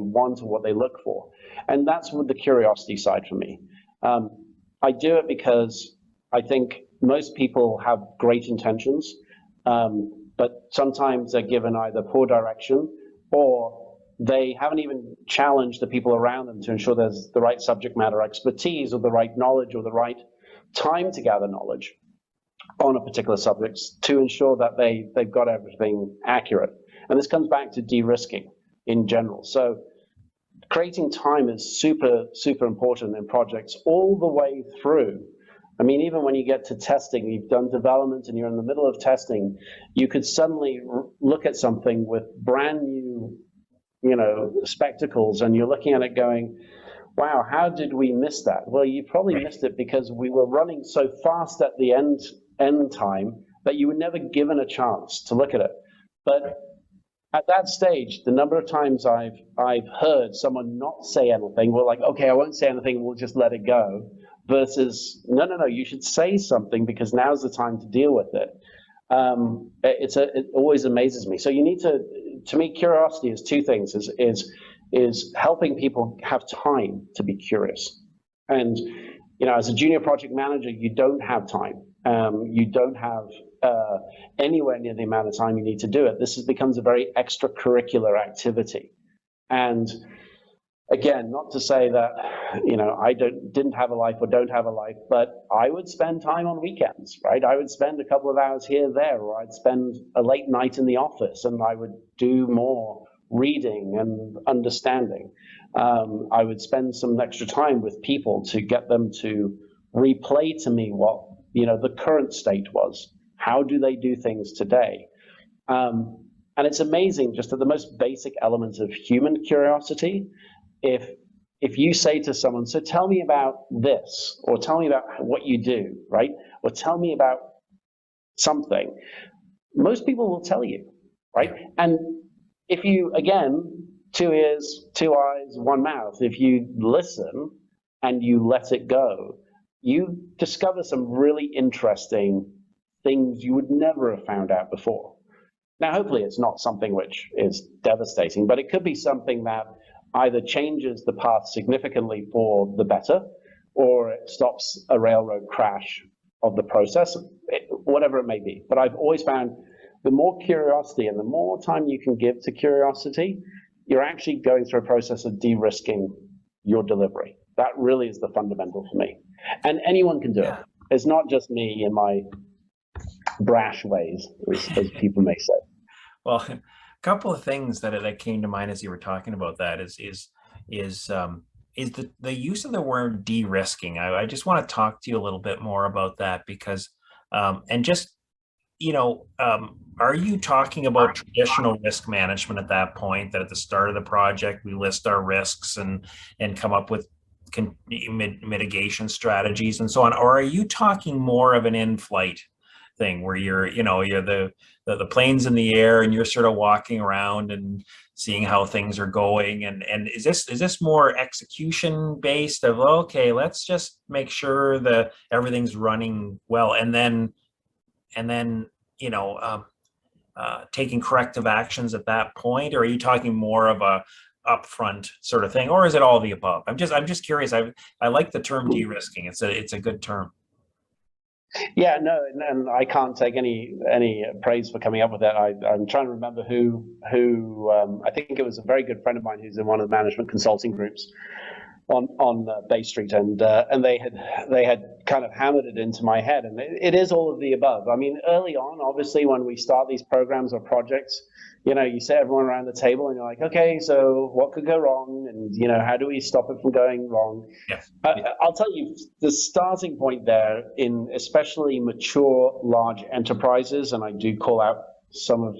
want or what they look for. And that's with the curiosity side for me. I do it because I think most people have great intentions, but sometimes they're given either poor direction, or they haven't even challenged the people around them to ensure there's the right subject matter expertise, or the right knowledge, or the right time to gather knowledge on a particular subject, to ensure that they've got everything accurate. And this comes back to de-risking in general. So creating time is super, super important in projects all the way through. I mean, even when you get to testing, you've done development and you're in the middle of testing, you could suddenly look at something with brand new, spectacles, and you're looking at it going, wow, how did we miss that? Well, you probably missed it because we were running so fast at the end time that you were never given a chance to look at it. But at that stage, the number of times I've heard someone not say anything, we're like, okay, I won't say anything, we'll just let it go, versus, no, you should say something, because now's the time to deal with it. It always amazes me. So you need to me, curiosity is two things, is is helping people have time to be curious. And as a junior project manager, you don't have time. You don't have anywhere near the amount of time you need to do it. This becomes a very extracurricular activity. And again, not to say that I didn't have a life or don't have a life, but I would spend time on weekends, right? I would spend a couple of hours here, there, or I'd spend a late night in the office, and I would do more reading and understanding. I would spend some extra time with people to get them to replay to me what the current state was. How do they do things today? And it's amazing, just at the most basic elements of human curiosity. If you say to someone, so tell me about this, or tell me about what you do, right? Or tell me about something, most people will tell you, right? And if you, again, 2 ears, 2 eyes, 1 mouth, if you listen and you let it go, you discover some really interesting things you would never have found out before. Now, hopefully it's not something which is devastating, but it could be something that either changes the path significantly for the better, or it stops a railroad crash of the process, whatever it may be. But I've always found the more curiosity and the more time you can give to curiosity, you're actually going through a process of de-risking your delivery. That really is the fundamental for me. And anyone can do it. It's not just me in my brash ways, as people may say. Well, a couple of things that came to mind as you were talking about that is the use of the word de-risking. I just want to talk to you a little bit more about that, because and just are you talking about traditional risk management at that point, that at the start of the project we list our risks and come up with mitigation strategies and so on, or are you talking more of an in-flight thing where you're the plane's in the air and you're sort of walking around and seeing how things are going, and is this more execution based of, okay, let's just make sure that everything's running well, and then taking corrective actions at that point, or are you talking more of a upfront sort of thing, or is it all the above? I'm just curious. I like the term de-risking. It's a good term. Yeah, no, and I can't take any praise for coming up with that. I'm trying to remember who I think it was a very good friend of mine who's in one of the management consulting groups on Bay Street, and they had kind of hammered it into my head, and it is all of the above. I mean, early on, obviously, when we start these programs or projects, you set everyone around the table and you're like, okay, so what could go wrong, and how do we stop it from going wrong? Yeah. I'll tell you, the starting point there, in especially mature large enterprises, and I do call out some of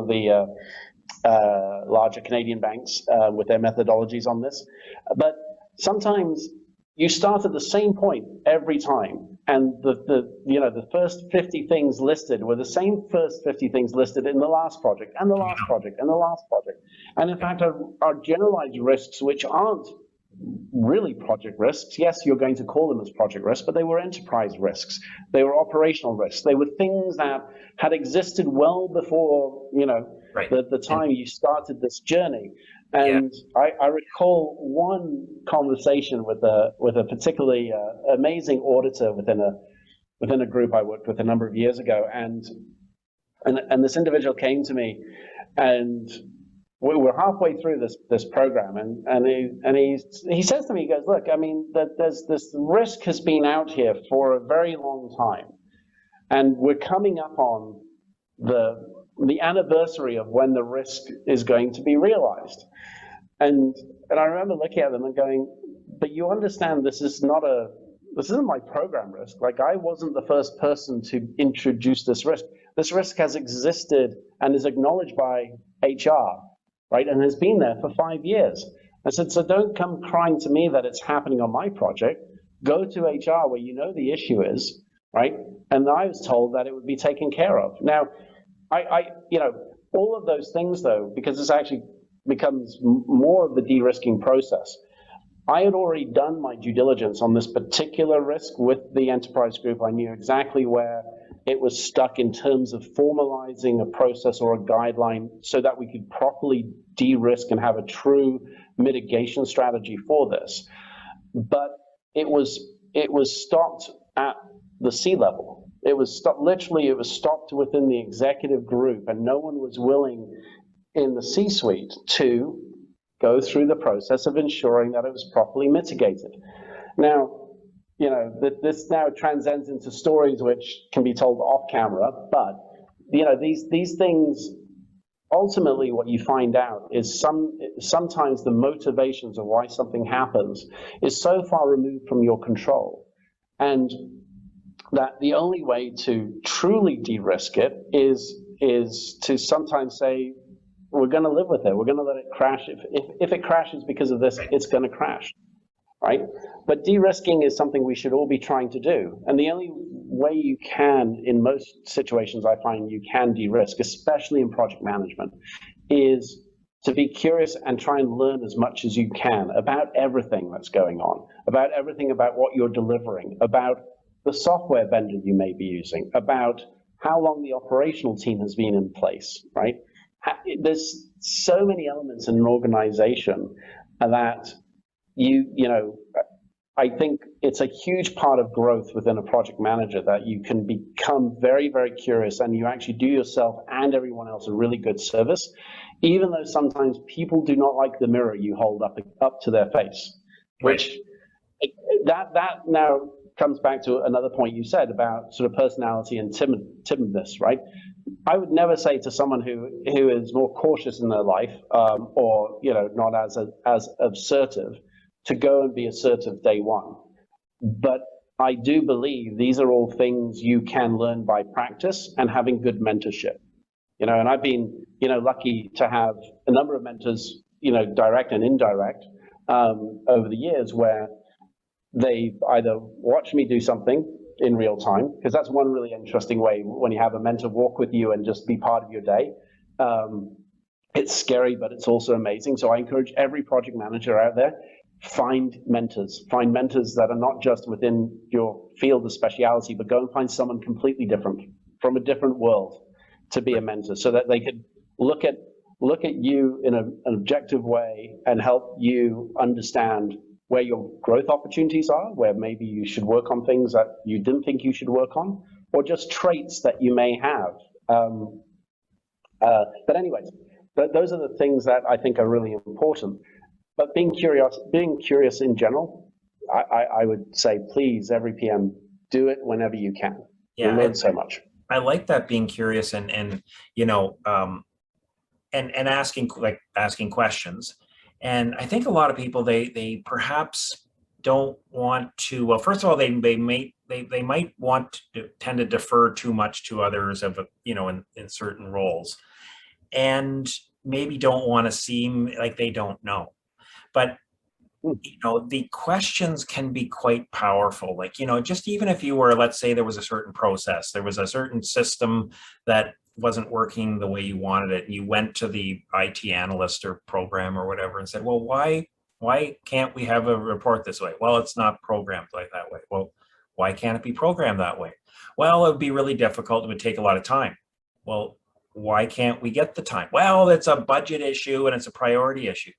the larger Canadian banks with their methodologies on this, but sometimes you start at the same point every time, and the first 50 things listed were the same first 50 things listed in the last project, and the last project, and the last project. And in fact, our generalized risks, which aren't really project risks, yes, you're going to call them as project risks, but they were enterprise risks. They were operational risks. They were things that had existed well before, right, the time you started this journey. And I recall one conversation with a particularly amazing auditor within a group I worked with a number of years ago, and this individual came to me, and we were halfway through this program, and he says to me, he goes, look, I mean, there's this risk has been out here for a very long time, and we're coming up on the anniversary of when the risk is going to be realized. And I remember looking at them and going, but you understand this isn't my program risk. Like, I wasn't the first person to introduce this risk. This risk has existed and is acknowledged by HR, right? And has been there for 5 years. I said, so don't come crying to me that it's happening on my project. Go to HR where the issue is, right? And I was told that it would be taken care of. Now, I all of those things, though, because this actually becomes more of the de-risking process. I had already done my due diligence on this particular risk with the enterprise group. I knew exactly where it was stuck in terms of formalizing a process or a guideline so that we could properly de-risk and have a true mitigation strategy for this, but it was stopped at the C-level. It was stopped, literally, it was stopped within the executive group, and no one was willing in the C-suite to go through the process of ensuring that it was properly mitigated. Now, you know, this now transcends into stories which can be told off camera, but, you know, these things, ultimately what you find out is sometimes the motivations of why something happens is so far removed from your control, and that the only way to truly de-risk it is to sometimes say, we're going to live with it. We're going to let it crash. If it crashes because of this, it's going to crash, right? But de-risking is something we should all be trying to do. And the only way you can, in most situations I find you can de-risk, especially in project management, is to be curious and try and learn as much as you can about everything that's going on, about everything about what you're delivering, about the software vendor you may be using, about how long the operational team has been in place, right? There's so many elements in an organization that you know, I think it's a huge part of growth within a project manager that you can become very, very curious, and you actually do yourself and everyone else a really good service, even though sometimes people do not like the mirror you hold up to their face, which that now comes back to another point you said about sort of personality and timidness, right? I would never say to someone who is more cautious in their life, or, you know, not as assertive, to go and be assertive day one. But I do believe these are all things you can learn by practice and having good mentorship. You know, and I've been, you know, lucky to have a number of mentors, you know, direct and indirect, over the years, where they've either watched me do something in real time, because that's one really interesting way when you have a mentor walk with you and just be part of your day. It's scary, but it's also amazing. So I encourage every project manager out there, find mentors that are not just within your field of speciality, but go and find someone completely different from a different world to be a mentor, so that they could look at you in an objective way and help you understand where your growth opportunities are, where maybe you should work on things that you didn't think you should work on, or just traits that you may have. But anyways, those are the things that I think are really important. But being curious in general, I would say, please, every PM, do it whenever you can. Yeah, you learn so much. I like that, being curious and you know, and asking questions. And I think a lot of people, they perhaps don't want to, well, first of all, they might want to tend to defer too much to others of, you know, in certain roles, and maybe don't want to seem like they don't know. But, you know, the questions can be quite powerful. Like, you know, just even if you were, let's say there was a certain process, there was a certain system that wasn't working the way you wanted it, and you went to the IT analyst or program or whatever and said, well, why can't we have a report this way? Well, it's not programmed like that way. Well, why can't it be programmed that way? Well, it would be really difficult. It would take a lot of time. Well, why can't we get the time? Well, it's a budget issue and it's a priority issue.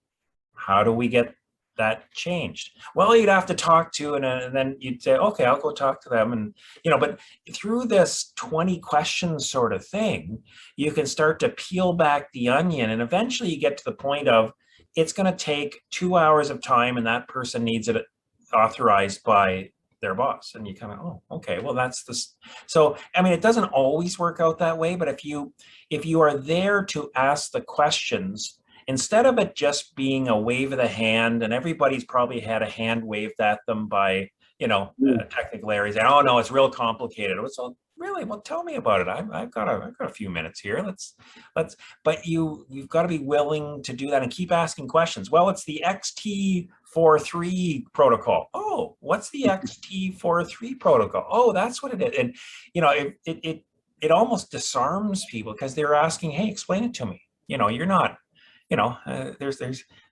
How do we get that changed? Well, you'd have to talk to, and then you'd say, okay, I'll go talk to them. And, you know, but through this 20 questions sort of thing, you can start to peel back the onion, and eventually you get to the point of, it's going to take 2 hours of time, and that person needs it authorized by their boss. And you kind of, oh, okay, well, that's this. So, I mean, it doesn't always work out that way, but if you are there to ask the questions, instead of it just being a wave of the hand, and everybody's probably had a hand waved at them by, you know, technical areas, and, oh no, it's real complicated. So really, well, tell me about it. I've got a few minutes here. Let's. But you've got to be willing to do that and keep asking questions. Well, it's the XT43 protocol. Oh, what's the XT43 protocol? Oh, that's what it is. And, you know, it almost disarms people, because they're asking, hey, explain it to me. You know, you're not. You know, there's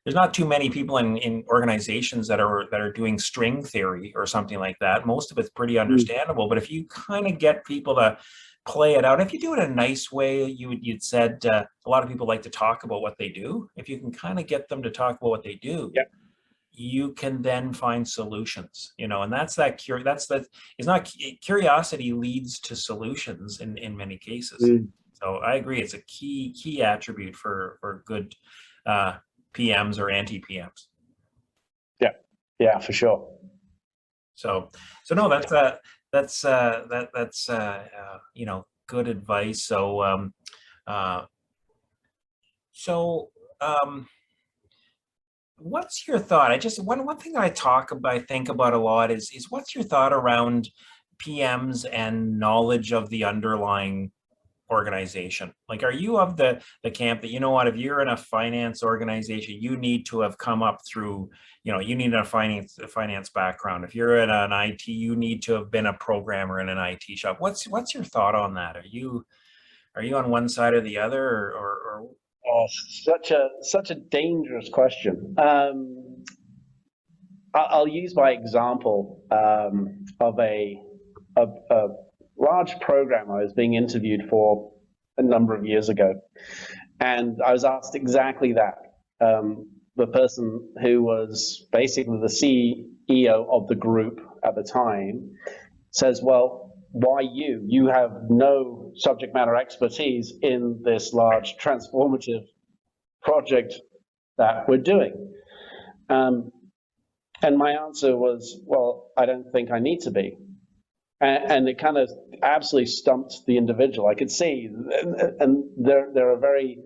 there's not too many people in organizations that are doing string theory or something like that. Most of it's pretty understandable, but if you kind of get people to play it out, if you do it in a nice way, you'd said a lot of people like to talk about what they do. If you can kind of get them to talk about what they do, Yeah. you can then find solutions, and that's it's not curiosity leads to solutions in many cases. Mm. So I agree, it's a key attribute for good PMs or anti-PMs. Yeah, yeah, for sure. So no, that's good advice. Uh, so what's your thought? One thing I think about a lot is what's your thought around PMs and knowledge of the underlying organization? Like, are you of the camp that, if you're in a finance organization, you need to have come up through, you need a finance background. If you're in an IT, you need to have been a programmer in an IT shop. What's your thought on that? Are you on one side or the other, or Oh, such a dangerous question. I'll use my example of a large program I was being interviewed for a number of years ago, and I was asked exactly that. The person who was basically the CEO of the group at the time says, "Well, why you? You have no subject matter expertise in this large transformative project that we're doing." And my answer was, "Well, I don't think I need to be." And it kind of absolutely stumped the individual. I could see, and they're a very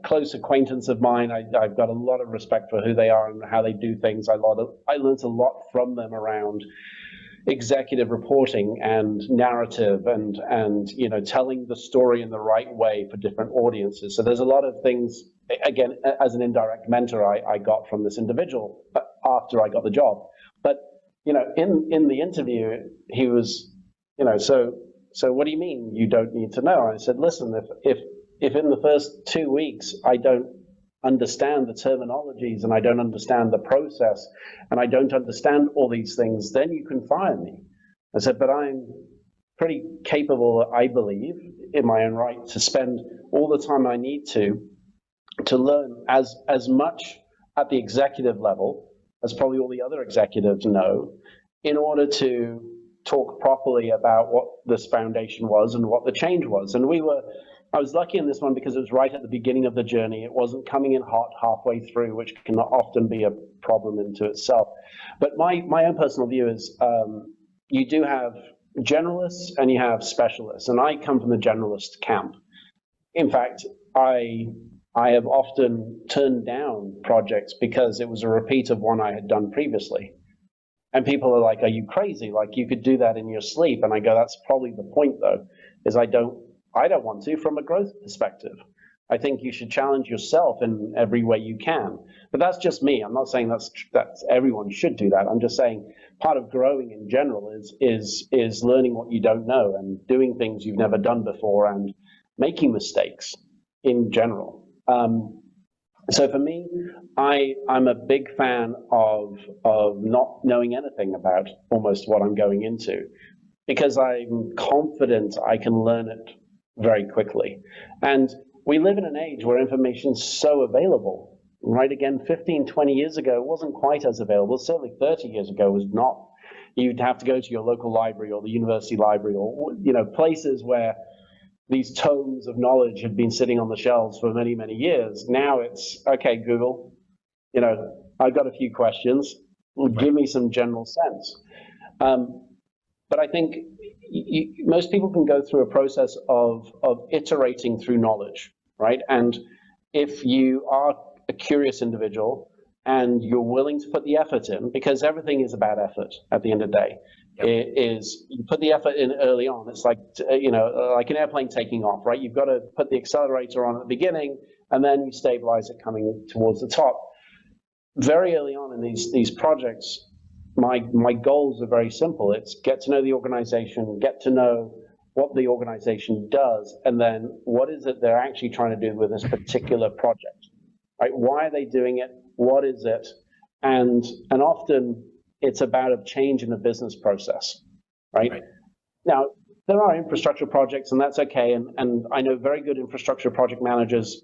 close acquaintance of mine. I've got a lot of respect for who they are and how they do things. I learned a lot from them around executive reporting and narrative and telling the story in the right way for different audiences. So there's a lot of things, again, as an indirect mentor, I got from this individual after I got the job. But in the interview, he was, so what do you mean you don't need to know? I said, listen, if in the first 2 weeks I don't understand the terminologies and I don't understand the process and I don't understand all these things, then you can fire me. I said, but I'm pretty capable, I believe, in my own right, to spend all the time I need to learn as much at the executive level as probably all the other executives know, in order to talk properly about what this foundation was and what the change was. And I was lucky in this one because it was right at the beginning of the journey. It wasn't coming in hot halfway through, which can often be a problem into itself. But my own personal view is you do have generalists and you have specialists. And I come from the generalist camp. In fact, I have often turned down projects because it was a repeat of one I had done previously. And people are like, are you crazy? Like, you could do that in your sleep. And I go, that's probably the point, though, is I don't want to from a growth perspective. I think you should challenge yourself in every way you can. But that's just me. I'm not saying that's everyone should do that. I'm just saying part of growing in general is learning what you don't know and doing things you've never done before and making mistakes in general. So for me, I'm a big fan of not knowing anything about almost what I'm going into, because I'm confident I can learn it very quickly. And we live in an age where information is so available, right? Again, 15, 20 years ago, it wasn't quite as available. Certainly 30 years ago was not. You'd have to go to your local library or the university library or, places where these tomes of knowledge had been sitting on the shelves for many, many years. Now it's, okay, Google, I've got a few questions. Give me some general sense. But I think most people can go through a process of iterating through knowledge, right? And if you are a curious individual and you're willing to put the effort in, because everything is about effort at the end of the day, it is, you put the effort in early on. It's like, like an airplane taking off, right? You've got to put the accelerator on at the beginning, and then you stabilize it coming towards the top. Very early on in these projects, my goals are very simple. It's get to know the organization, get to know what the organization does, and then what is it they're actually trying to do with this particular project, right? Why are they doing it? what is it, and often it's about a change in a business process, right? Now, there are infrastructure projects, and that's okay, and I know very good infrastructure project managers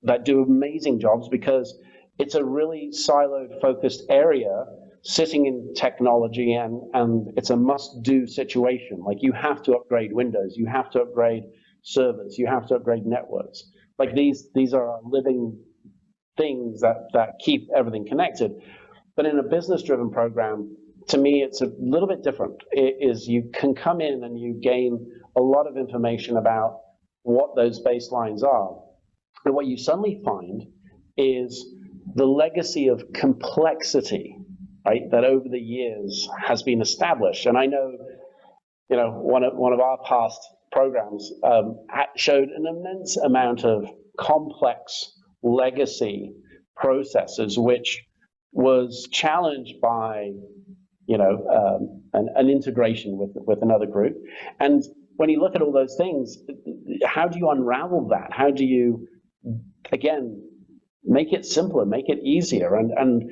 that do amazing jobs because it's a really siloed focused area sitting in technology, and it's a must-do situation. Like, you have to upgrade Windows, you have to upgrade servers, you have to upgrade networks. Like, these are living things that keep everything connected. But in a business-driven program, to me, it's a little bit different. It is, you can come in and you gain a lot of information about what those baselines are. And what you suddenly find is the legacy of complexity, right, that over the years has been established. And I know, one of our past programs showed an immense amount of complex legacy processes, which was challenged by an integration with another group. And when you look at all those things, how do you unravel that? How do you, again, make it simpler, make it easier? And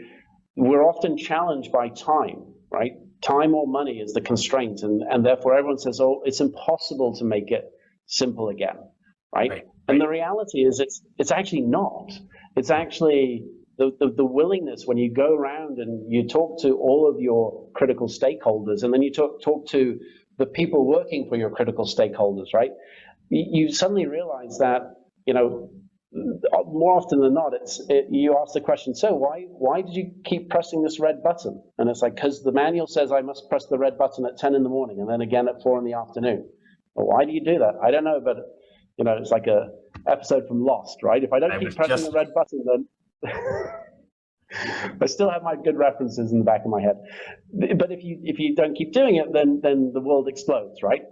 we're often challenged by time, right? Time or money is the constraint, and therefore everyone says, oh, it's impossible to make it simple again, right? And the reality is it's actually not. It's actually the willingness when you go around and you talk to all of your critical stakeholders, and then you talk to the people working for your critical stakeholders, right? You suddenly realize that, more often than not, you ask the question, so why did you keep pressing this red button? And it's like, because the manual says I must press the red button at 10 in the morning and then again at 4 in the afternoon. Well, why do you do that? I don't know, but it's like a episode from Lost, right? If I don't keep pressing the red button, then I still have my good references in the back of my head. But if you don't keep doing it, then the world explodes, right?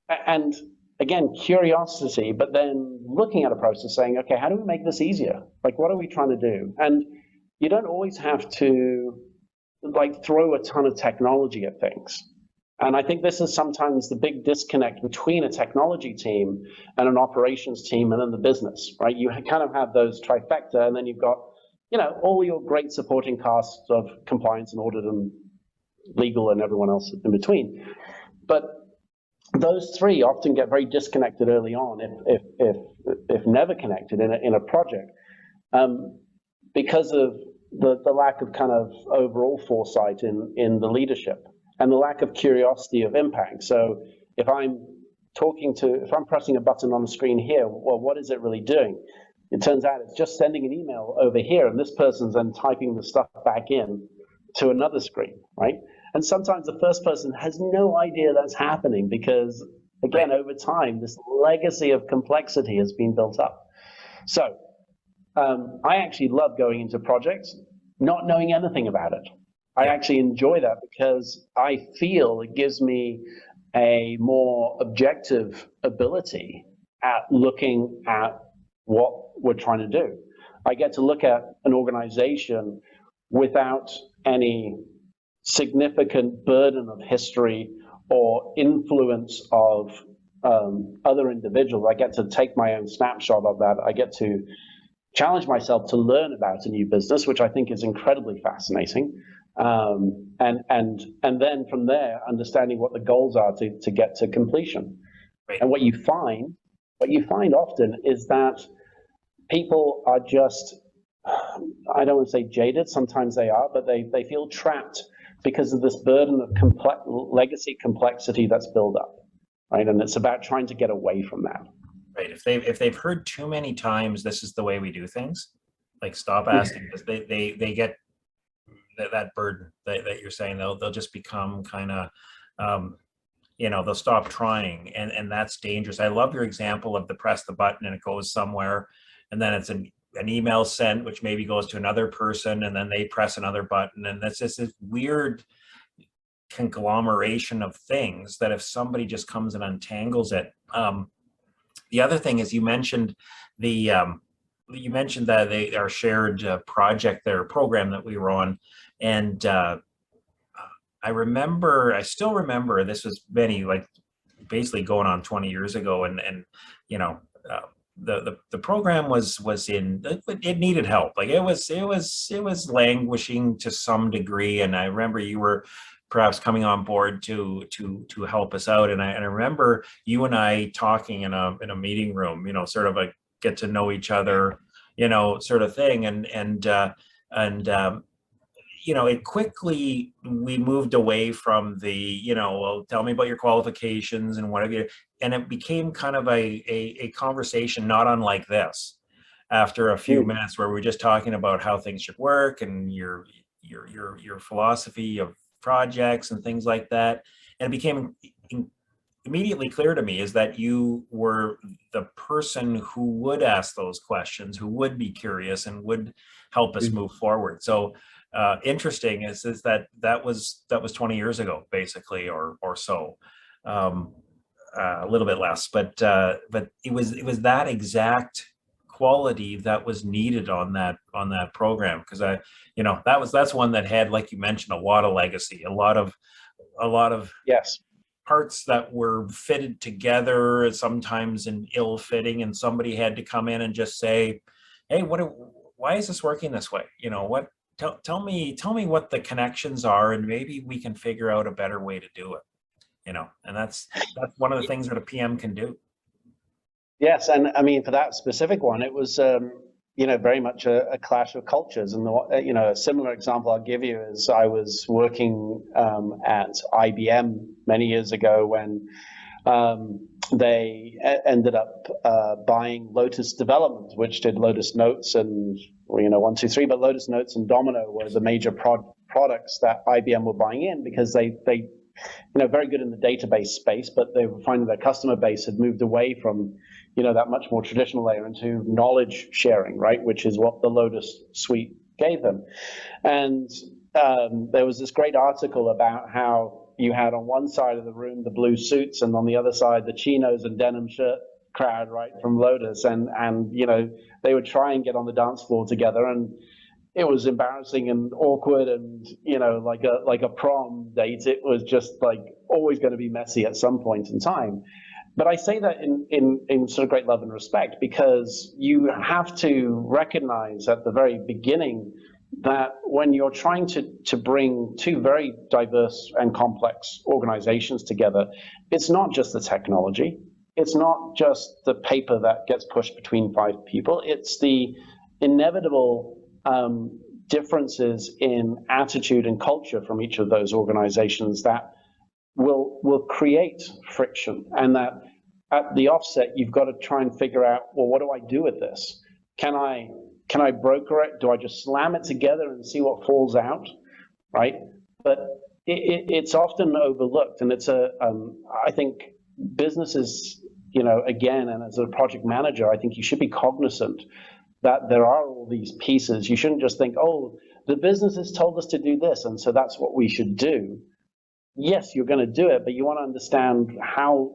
And again, curiosity, but then looking at a process saying, okay, how do we make this easier? Like, what are we trying to do? And you don't always have to throw a ton of technology at things. And I think this is sometimes the big disconnect between a technology team and an operations team and then the business, right? You kind of have those trifecta, and then you've got, all your great supporting casts of compliance and audit and legal and everyone else in between. But those three often get very disconnected early on, if never connected in a project, because of the lack of kind of overall foresight in the leadership and the lack of curiosity of impact. So if I'm pressing a button on the screen here, well, what is it really doing? It turns out it's just sending an email over here, and this person's then typing the stuff back in to another screen, right? And sometimes the first person has no idea that's happening because, again, over time, this legacy of complexity has been built up. So I actually love going into projects not knowing anything about it. I actually enjoy that because I feel it gives me a more objective ability at looking at what we're trying to do. I get to look at an organization without any significant burden of history or influence of other individuals. I get to take my own snapshot of that. I get to challenge myself to learn about a new business, which I think is incredibly fascinating. And then from there, understanding what the goals are to get to completion. Right. And what you find often is that people are just, I don't want to say jaded, sometimes they are, but they feel trapped because of this burden of legacy complexity that's built up, right? And it's about trying to get away from that. Right. If they've heard too many times, this is the way we do things, like, stop asking, because they get that burden that you're saying. They'll just become kind of, they'll stop trying, and that's dangerous. I love your example of the press the button and it goes somewhere, and then it's an email sent, which maybe goes to another person, and then they press another button, and that's just this weird conglomeration of things that if somebody just comes and untangles it. The other thing is, you mentioned that our shared project, their program that we were on, and I still remember, this was basically going on 20 years ago, and the program was in, it needed help. Like it was languishing to some degree. And I remember you were perhaps coming on board to help us out. And I remember you and I talking in a meeting room, sort of a get to know each other, sort of thing. It quickly, we moved away from the, well, tell me about your qualifications and what have you. And it became kind of a conversation not unlike this after a few minutes, where we're just talking about how things should work and your philosophy of projects and things like that. And it became immediately clear to me is that you were the person who would ask those questions, who would be curious and would help us move forward. So interesting is that was 20 years ago, basically, or so, a little bit less, but it was that exact quality that was needed on that program, because that's one that had, like you mentioned, a lot of legacy, a lot of Yes. parts that were fitted together, sometimes in ill fitting, and somebody had to come in and just say, hey, why is this working this way? Tell me what the connections are, and maybe we can figure out a better way to do it. And that's one of the things that a PM can do. Yes, and I mean, for that specific one, it was very much a clash of cultures. And a similar example I'll give you is I was working at IBM many years ago when they ended up buying Lotus Development, which did Lotus Notes and 123, but Lotus Notes and Domino were the major products that IBM were buying in, because they very good in the database space, but they were finding their customer base had moved away from that much more traditional layer into knowledge sharing, right, which is what the Lotus suite gave them. And there was this great article about how you had on one side of the room the blue suits, and on the other side the chinos and denim shirt crowd, right, from Lotus, and they would try and get on the dance floor together, and it was embarrassing and awkward, and like a prom date. It was just like always going to be messy at some point in time. But I say that in sort of great love and respect, because you have to recognize at the very beginning that when you're trying to bring two very diverse and complex organizations together, it's not just the technology, it's not just the paper that gets pushed between five people, it's the inevitable differences in attitude and culture from each of those organizations that will create friction. And that at the offset, you've got to try and figure out, well, what do I do with this? Can I broker it? Do I just slam it together and see what falls out, right? But it's often overlooked, and it's I think businesses, again, and as a project manager, I think you should be cognizant that there are all these pieces. You shouldn't just think, oh, the business has told us to do this, and so that's what we should do. Yes, you're going to do it, but you want to understand how,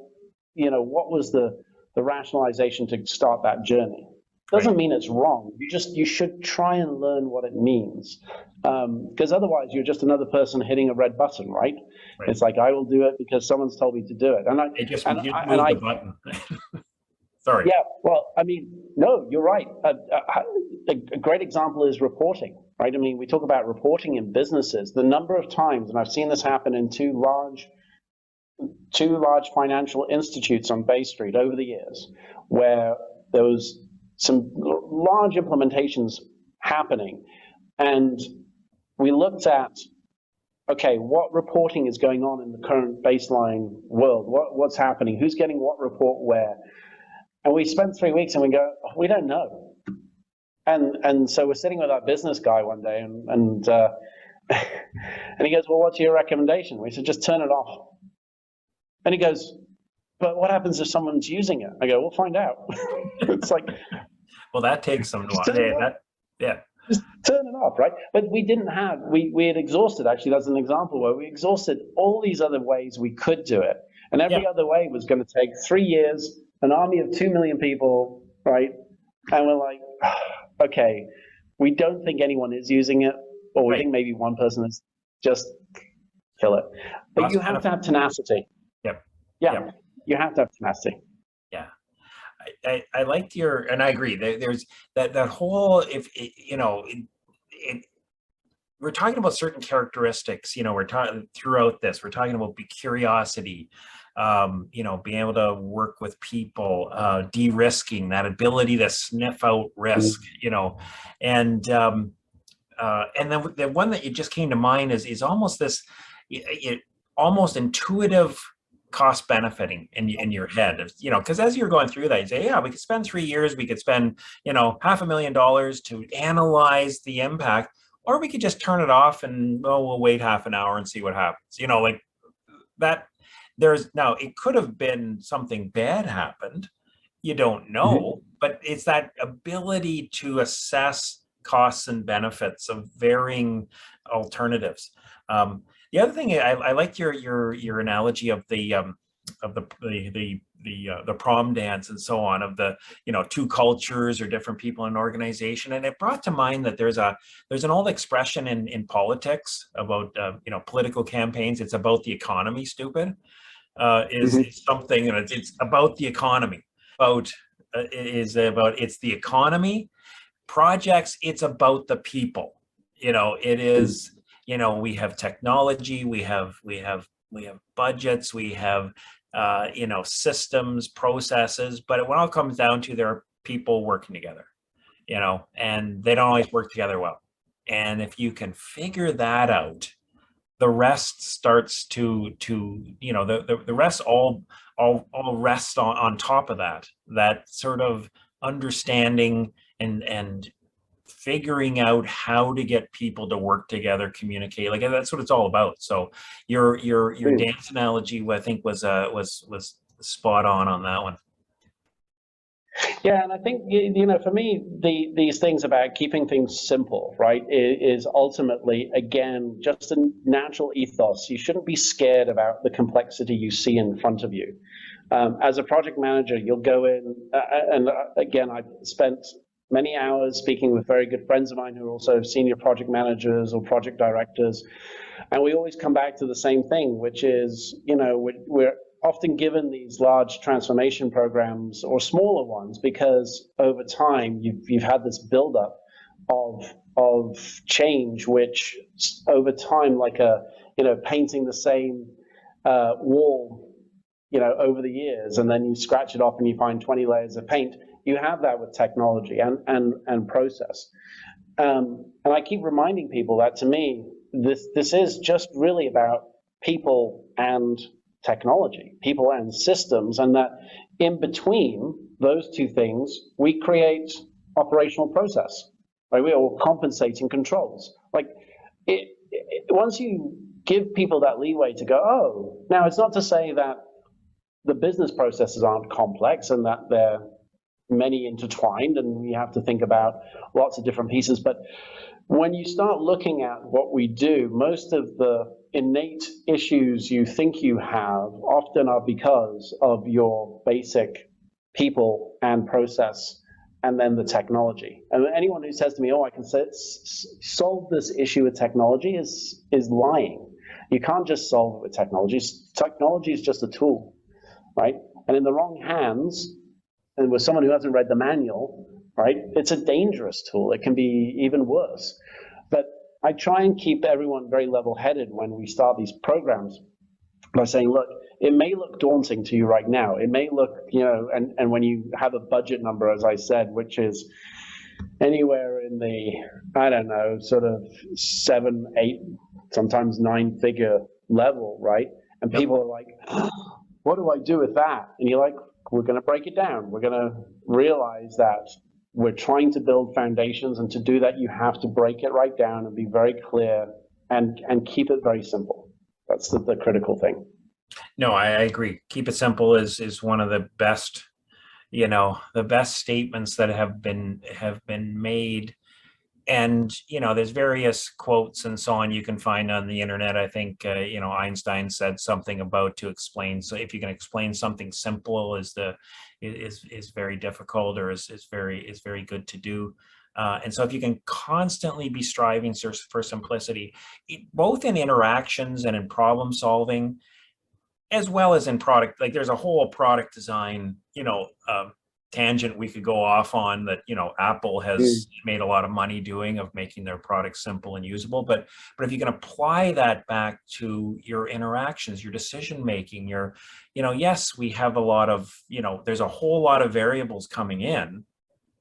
what was the rationalization to start that journey. Doesn't mean it's wrong. You should try and learn what it means, because otherwise you're just another person hitting a red button, right? It's like, I will do it because someone's told me to do it, and the button. Sorry. Yeah, well, I mean, no, you're right. A great example is reporting, right? I mean, we talk about reporting in businesses. The number of times, and I've seen this happen in two large financial institutes on Bay Street over the years, where there was some large implementations happening, and we looked at, okay, what reporting is going on in the current baseline world? What's happening? Who's getting what report where? And we spent 3 weeks and we go, oh, we don't know. And so we're sitting with our business guy one day, and he goes, well, what's your recommendation? We said, just turn it off. And he goes, but what happens if someone's using it? I go, we'll find out. It's like, well, that takes some time. Yeah. Just turn it off, right? But we didn't have, we had exhausted, actually, that's an example where we exhausted all these other ways we could do it. And every other way was going to take 3 years, an army of 2 million people, right? And we're like, okay, we don't think anyone is using it, or we think maybe one person is, just kill it. But you have to have tenacity. Yep. Yeah, you have to have tenacity. Yeah. I liked your, and I agree. There's that whole, if you know, we're talking about certain characteristics. We're talking throughout this. We're talking about curiosity, being able to work with people, de-risking, that ability to sniff out risk. And and then the one that you just came to mind is almost this, almost intuitive cost benefiting in your head, because as you're going through that, you say, yeah, we could spend 3 years, we could spend, $500,000 to analyze the impact, or we could just turn it off and, we'll wait half an hour and see what happens. Like that. Now it could have been something bad happened. You don't know, but it's that ability to assess costs and benefits of varying alternatives. The other thing, I liked your analogy of the prom dance and so on, of the two cultures or different people in an organization, and it brought to mind that there's an old expression in politics about political campaigns. It's about the economy, stupid. Is something, and it's about the economy. It's the economy. Projects, it's about the people. It is. We have technology, we have budgets, we have systems, processes, but when it all comes down to, there are people working together, and they don't always work together well. And if you can figure that out, the rest starts to the rest all rests on top of that sort of understanding and figuring out how to get people to work together, communicate. Like, that's what it's all about. So your dance analogy, I think, was spot on that one. Yeah, and I think, for me, these things about keeping things simple, right, is ultimately, again, just a natural ethos. You shouldn't be scared about the complexity you see in front of you. As a project manager, you'll go in, and again, I've spent many hours speaking with very good friends of mine who are also senior project managers or project directors, and we always come back to the same thing, which is, we're often given these large transformation programs or smaller ones because over time you've had this buildup of change, which over time, like painting the same wall, over the years, and then you scratch it off and you find 20 layers of paint. You have that with technology and process. And I keep reminding people that, to me, this is just really about people and technology, people and systems, and that in between those two things, we create operational process, right? We are compensating controls. Like, once you give people that leeway to go, oh, now it's not to say that the business processes aren't complex and that they're many intertwined and we have to think about lots of different pieces, but when you start looking at what we do, most of the innate issues you think you have often are because of your basic people and process, and then the technology. And anyone who says to me, oh, I can solve this issue with technology is lying. You can't just solve it with technology. Technology is just a tool, right? And in the wrong hands, and with someone who hasn't read the manual, right, it's a dangerous tool. It can be even worse. But I try and keep everyone very level-headed when we start these programs by saying, look, it may look daunting to you right now. It may look, and when you have a budget number, as I said, which is anywhere in the, I don't know, sort of 7, 8, sometimes 9-figure level, right? And people are like, what do I do with that? And you're like, we're going to break it down. We're going to realize that we're trying to build foundations, and to do that, you have to break it right down and be very clear and keep it very simple. That's the critical thing. No, I agree. Keep it simple is one of the best, the best statements that have been made. And, there's various quotes and so on you can find on the internet. I think, Einstein said something about to explain. So if you can explain something simple is very difficult, or is very good to do. And so if you can constantly be striving for simplicity, both in interactions and in problem solving, as well as in product, like there's a whole product design, tangent we could go off on that, Apple has made a lot of money doing, of making their products simple and usable. But if you can apply that back to your interactions, your decision making, yes, we have a lot of, there's a whole lot of variables coming in,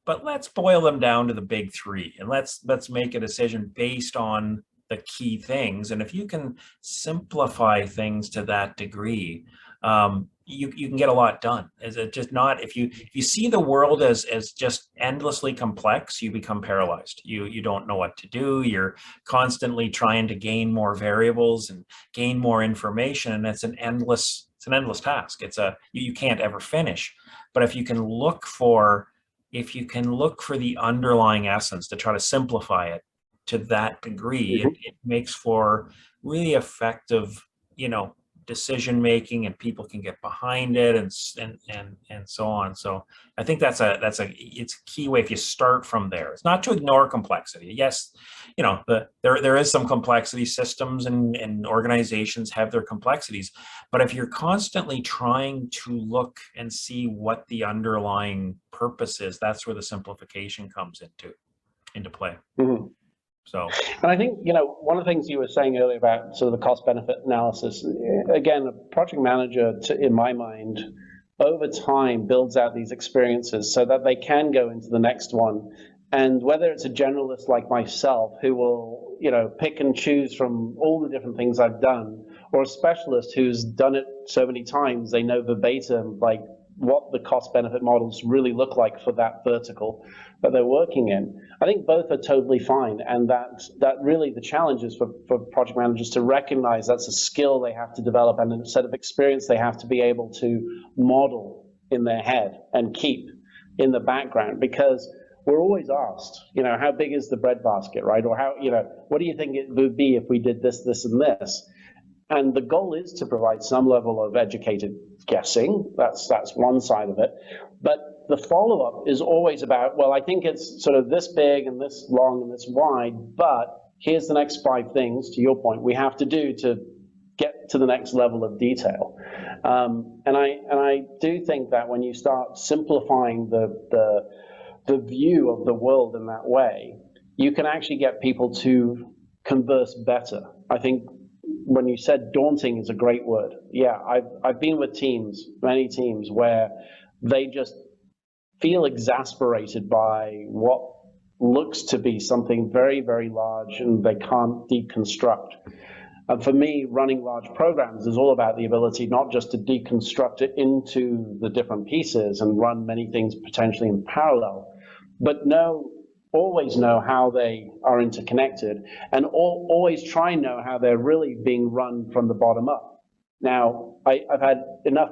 but let's boil them down to the big three, and let's make a decision based on the key things. And if you can simplify things to that degree, you can get a lot done. Is it just not, if you see the world as just endlessly complex, you become paralyzed. You don't know what to do. You're constantly trying to gain more variables and gain more information, and it's an endless task. You can't ever finish. But if you can look for the underlying essence to try to simplify it to that degree, it makes for really effective, decision making, and people can get behind it, and so on. So I think it's a key way if you start from there. It's not to ignore complexity. Yes, there is some complexity. Systems and organizations have their complexities, but if you're constantly trying to look and see what the underlying purpose is, that's where the simplification comes into play. So, and I think, one of the things you were saying earlier about sort of the cost benefit analysis, again, a project manager, in my mind, over time builds out these experiences so that they can go into the next one. And whether it's a generalist like myself who will, pick and choose from all the different things I've done, or a specialist who's done it so many times, they know verbatim, like, what the cost benefit models really look like for that vertical that they're working in. I think both are totally fine, and that really the challenge is for project managers to recognize that's a skill they have to develop, and a set of experience they have to be able to model in their head and keep in the background, because we're always asked, how big is the breadbasket, right? Or how, what do you think it would be if we did this, this, and this? And the goal is to provide some level of educated guessing. That's one side of it. But the follow-up is always about, well, I think it's sort of this big and this long and this wide, but here's the next 5 things, to your point, we have to do to get to the next level of detail. And I do think that when you start simplifying the view of the world in that way, you can actually get people to converse better. I think when you said daunting is a great word. Yeah, I've been with many teams, where they just feel exasperated by what looks to be something very, very large, and they can't deconstruct. And for me, running large programs is all about the ability not just to deconstruct it into the different pieces and run many things potentially in parallel, but always know how they are interconnected, and always try and know how they're really being run from the bottom up. Now, I've had enough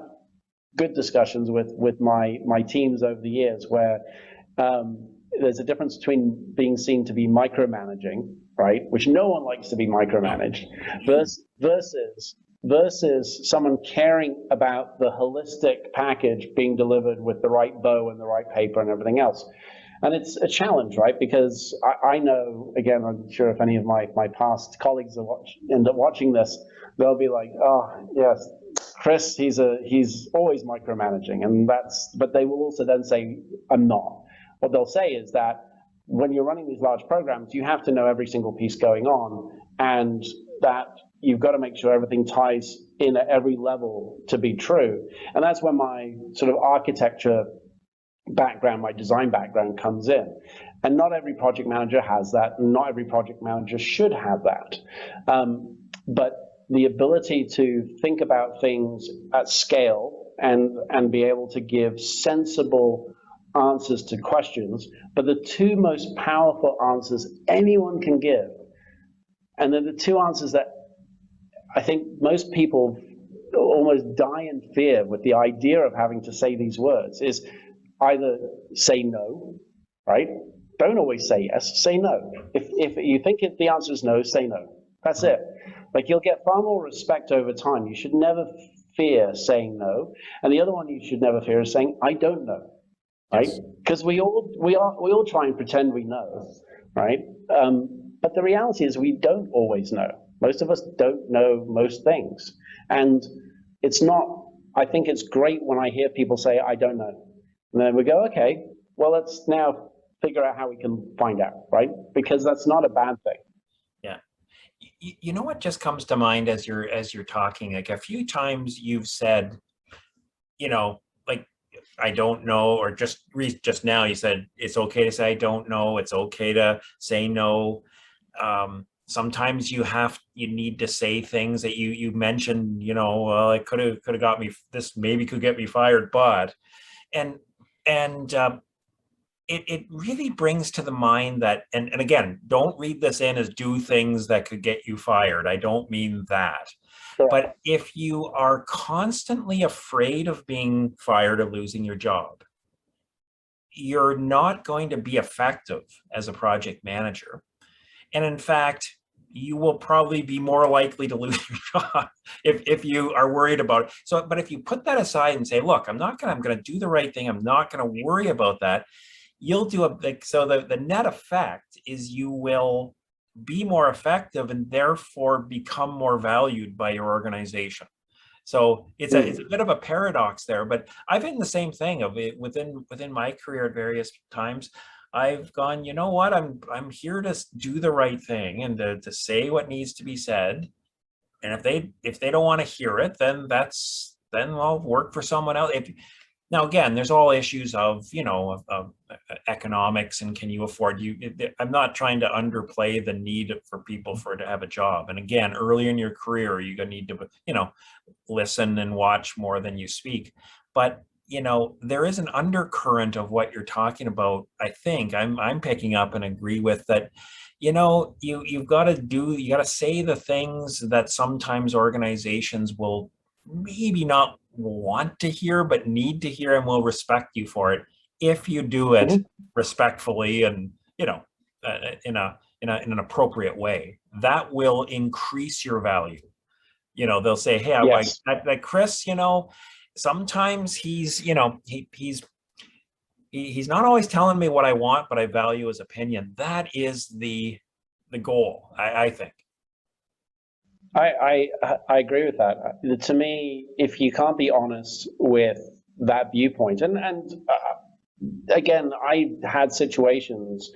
good discussions with my teams over the years where there's a difference between being seen to be micromanaging, right, which no one likes to be micromanaged, versus someone caring about the holistic package being delivered with the right bow and the right paper and everything else. And it's a challenge, right? Because I know, again, I'm sure if any of my past colleagues end up watching this, they'll be like, oh, yes, Chris, he's always micromanaging. But they will also then say, I'm not. What they'll say is that when you're running these large programs, you have to know every single piece going on, and that you've got to make sure everything ties in at every level to be true. And that's where my sort of architecture background, my design background comes in. And not every project manager has that, and not every project manager should have that. But the ability to think about things at scale and be able to give sensible answers to questions, but the 2 most powerful answers anyone can give, and they're the 2 answers that I think most people almost die in fear with the idea of having to say these words, is either say no, right? Don't always say yes, say no. If you think the answer is no, say no. That's it. Like, you'll get far more respect over time. You should never fear saying no. And the other one you should never fear is saying, I don't know, right? Because we all try and pretend we know, right? But the reality is we don't always know. Most of us don't know most things. And I think it's great when I hear people say, I don't know. And then we go, okay, well, let's now figure out how we can find out, right? Because that's not a bad thing. Yeah. You know what just comes to mind as you're talking? Like a few times you've said, like, I don't know, or just now you said it's okay to say I don't know. It's okay to say no. Sometimes you need to say things that you mentioned. Well, it could have got me. This maybe could get me fired, but and and it really brings to the mind that, and again, don't read this in as do things that could get you fired. I don't mean that. But if you are constantly afraid of being fired or losing your job, you're not going to be effective as a project manager. And in fact, you will probably be more likely to lose your job if you are worried about it. So, but if you put that aside and say, look, I'm going to do the right thing. I'm not going to worry about that. You'll do so the net effect is you will be more effective and therefore become more valued by your organization. So it's a bit of a paradox there, but I've been the same thing of it within my career at various times. I've gone, you know what, I'm here to do the right thing and to say what needs to be said. And if they don't want to hear it, then I'll work for someone else. Now, again, there's all issues of, of economics and can you afford I'm not trying to underplay the need for people to have a job. And again, early in your career, you're going to need to, listen and watch more than you speak. But, there is an undercurrent of what you're talking about. I think I'm picking up and agree with that. You've got to say the things that sometimes organizations will maybe not want to hear, but need to hear, and will respect you for it if you do it respectfully and in an appropriate way. That will increase your value. They'll say, hey, Yes. like Chris, sometimes he's not always telling me what I want, but I value his opinion. That is the goal, I think. I agree with that. To me, if you can't be honest with that viewpoint, and again, I had situations,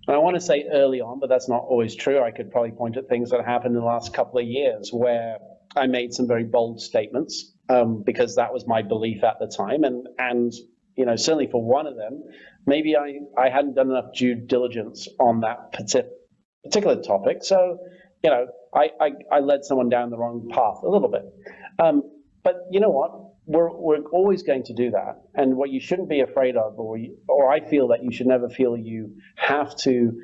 and I want to say early on, but that's not always true. I could probably point at things that happened in the last couple of years where I made some very bold statements because that was my belief at the time, and certainly for one of them, maybe I hadn't done enough due diligence on that particular topic, so I led someone down the wrong path a little bit. But you know what? We're always going to do that. And what you shouldn't be afraid of, or I feel that you should never feel you have to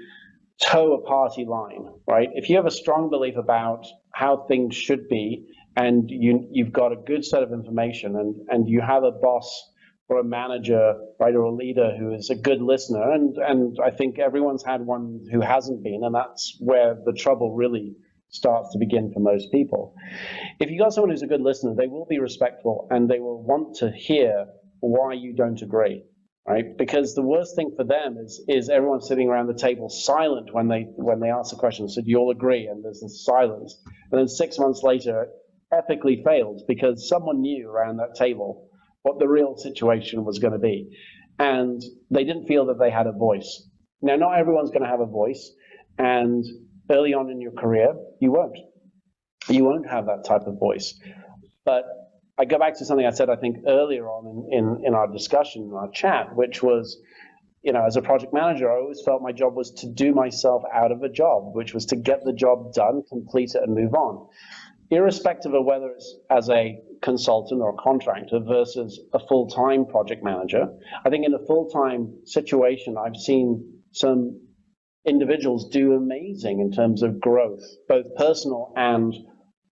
toe a party line, right? If you have a strong belief about how things should be, and you've got a good set of information, and you have a boss or a manager, right, or a leader who is a good listener, and I think everyone's had one who hasn't been, and that's where the trouble really starts to begin for most people. If you got someone who's a good listener, they will be respectful and they will want to hear why you don't agree, right? Because the worst thing for them is everyone sitting around the table silent when they ask the question. So do you all agree? And there's this silence. And then 6 months later, it epically fails because someone knew around that table what the real situation was going to be. And they didn't feel that they had a voice. Now, not everyone's going to have a voice. And early on in your career, you won't. You won't have that type of voice. But I go back to something I said, I think, earlier on in our discussion, in our chat, which was, as a project manager, I always felt my job was to do myself out of a job, which was to get the job done, complete it, and move on. Irrespective of whether it's as a consultant or a contractor versus a full-time project manager, I think in a full-time situation, I've seen some individuals do amazing in terms of growth, both personal and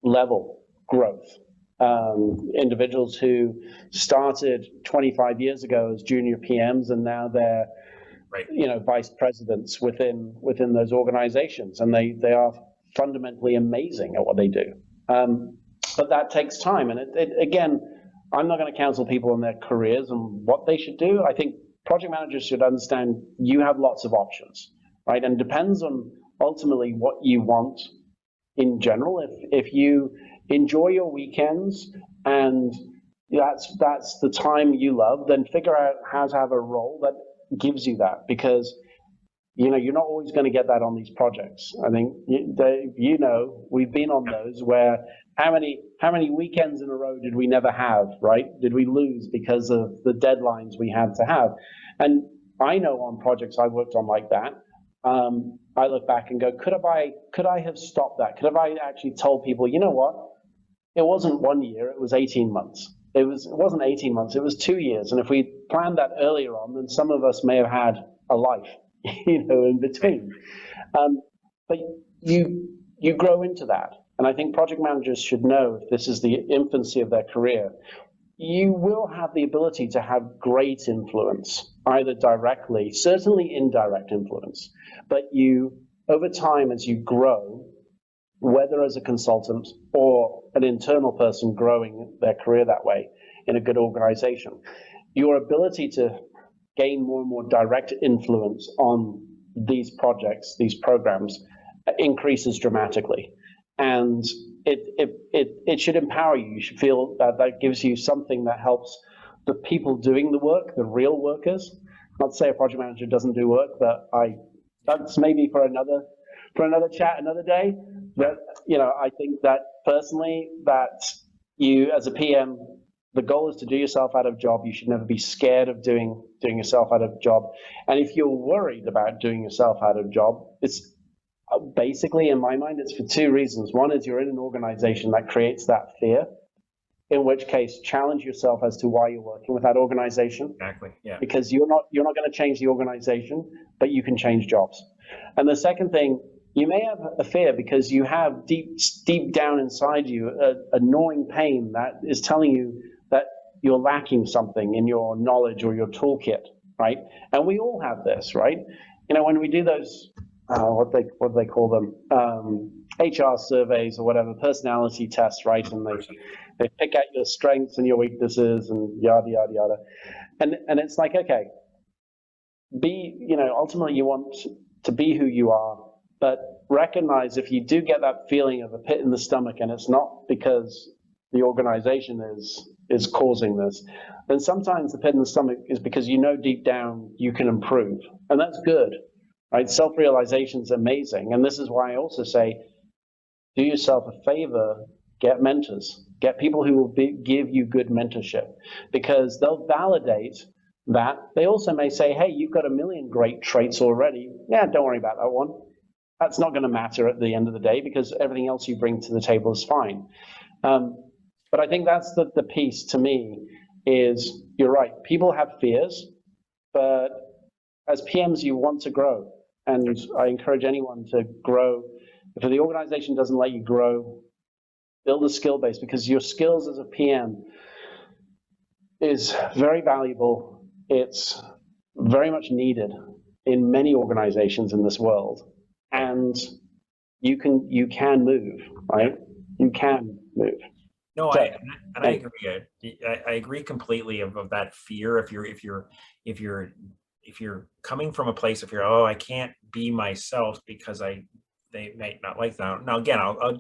level growth. Individuals who started 25 years ago as junior PMs and now they're vice presidents within those organizations, and they are fundamentally amazing at what they do. But that takes time, and again, I'm not going to counsel people on their careers and what they should do. I think project managers should understand you have lots of options, right? And it depends on ultimately what you want in general. If you enjoy your weekends and that's the time you love, then figure out how to have a role that gives you that, because you're not always going to get that on these projects. I think, Dave, we've been on those where how many weekends in a row did we never have, right? Did we lose because of the deadlines we had to have? And I know on projects I worked on like that, I look back and go, could I have stopped that? Could have I actually told people, you know what? It wasn't 1 year, it was 18 months. It wasn't 18 months, it was 2 years. And if we planned that earlier on, then some of us may have had a life, in between. But you grow into that. And I think project managers should know, if this is the infancy of their career, you will have the ability to have great influence, either directly, certainly indirect influence, but over time, as you grow, whether as a consultant or an internal person growing their career that way in a good organization, your ability to gain more and more direct influence on these projects, these programs, increases dramatically. And it should empower you. You should feel that gives you something that helps the people doing the work, the real workers. Not to say a project manager doesn't do work, but that's maybe for another chat another day. But I think that personally, that you as a PM, the goal is to do yourself out of job. You should never be scared of doing yourself out of job. And if you're worried about doing yourself out of job, it's basically, in my mind, it's for two reasons. One is you're in an organization that creates that fear, in which case challenge yourself as to why you're working with that organization. Exactly. Yeah. Because you're not going to change the organization, but you can change jobs. And the second thing, you may have a fear because you have deep down inside you a gnawing pain that is telling you that you're lacking something in your knowledge or your toolkit, right? And we all have this, right? When we do those what do they call them? HR surveys or whatever, personality tests, right? And they pick out your strengths and your weaknesses and yada yada yada. And it's like, okay, ultimately you want to be who you are, but recognize if you do get that feeling of a pit in the stomach and it's not because the organization is causing this, then sometimes the pit in the stomach is because deep down you can improve, and that's good. Right? Self-realization is amazing. And this is why I also say, do yourself a favor, get mentors, get people who will give you good mentorship, because they'll validate that. They also may say, hey, you've got a million great traits already. Yeah, don't worry about that one. That's not going to matter at the end of the day, because everything else you bring to the table is fine. But I think that's the piece to me is, you're right, people have fears, but as PMs, you want to grow. And I encourage anyone to grow. If the organization doesn't let you grow, build a skill base, because your skills as a PM is very valuable. It's very much needed in many organizations in this world. And you can move, right? You can move. No, I agree. I agree completely of that fear. If you're coming from a place of fear, I can't be myself because they might not like that. Now, again, I'll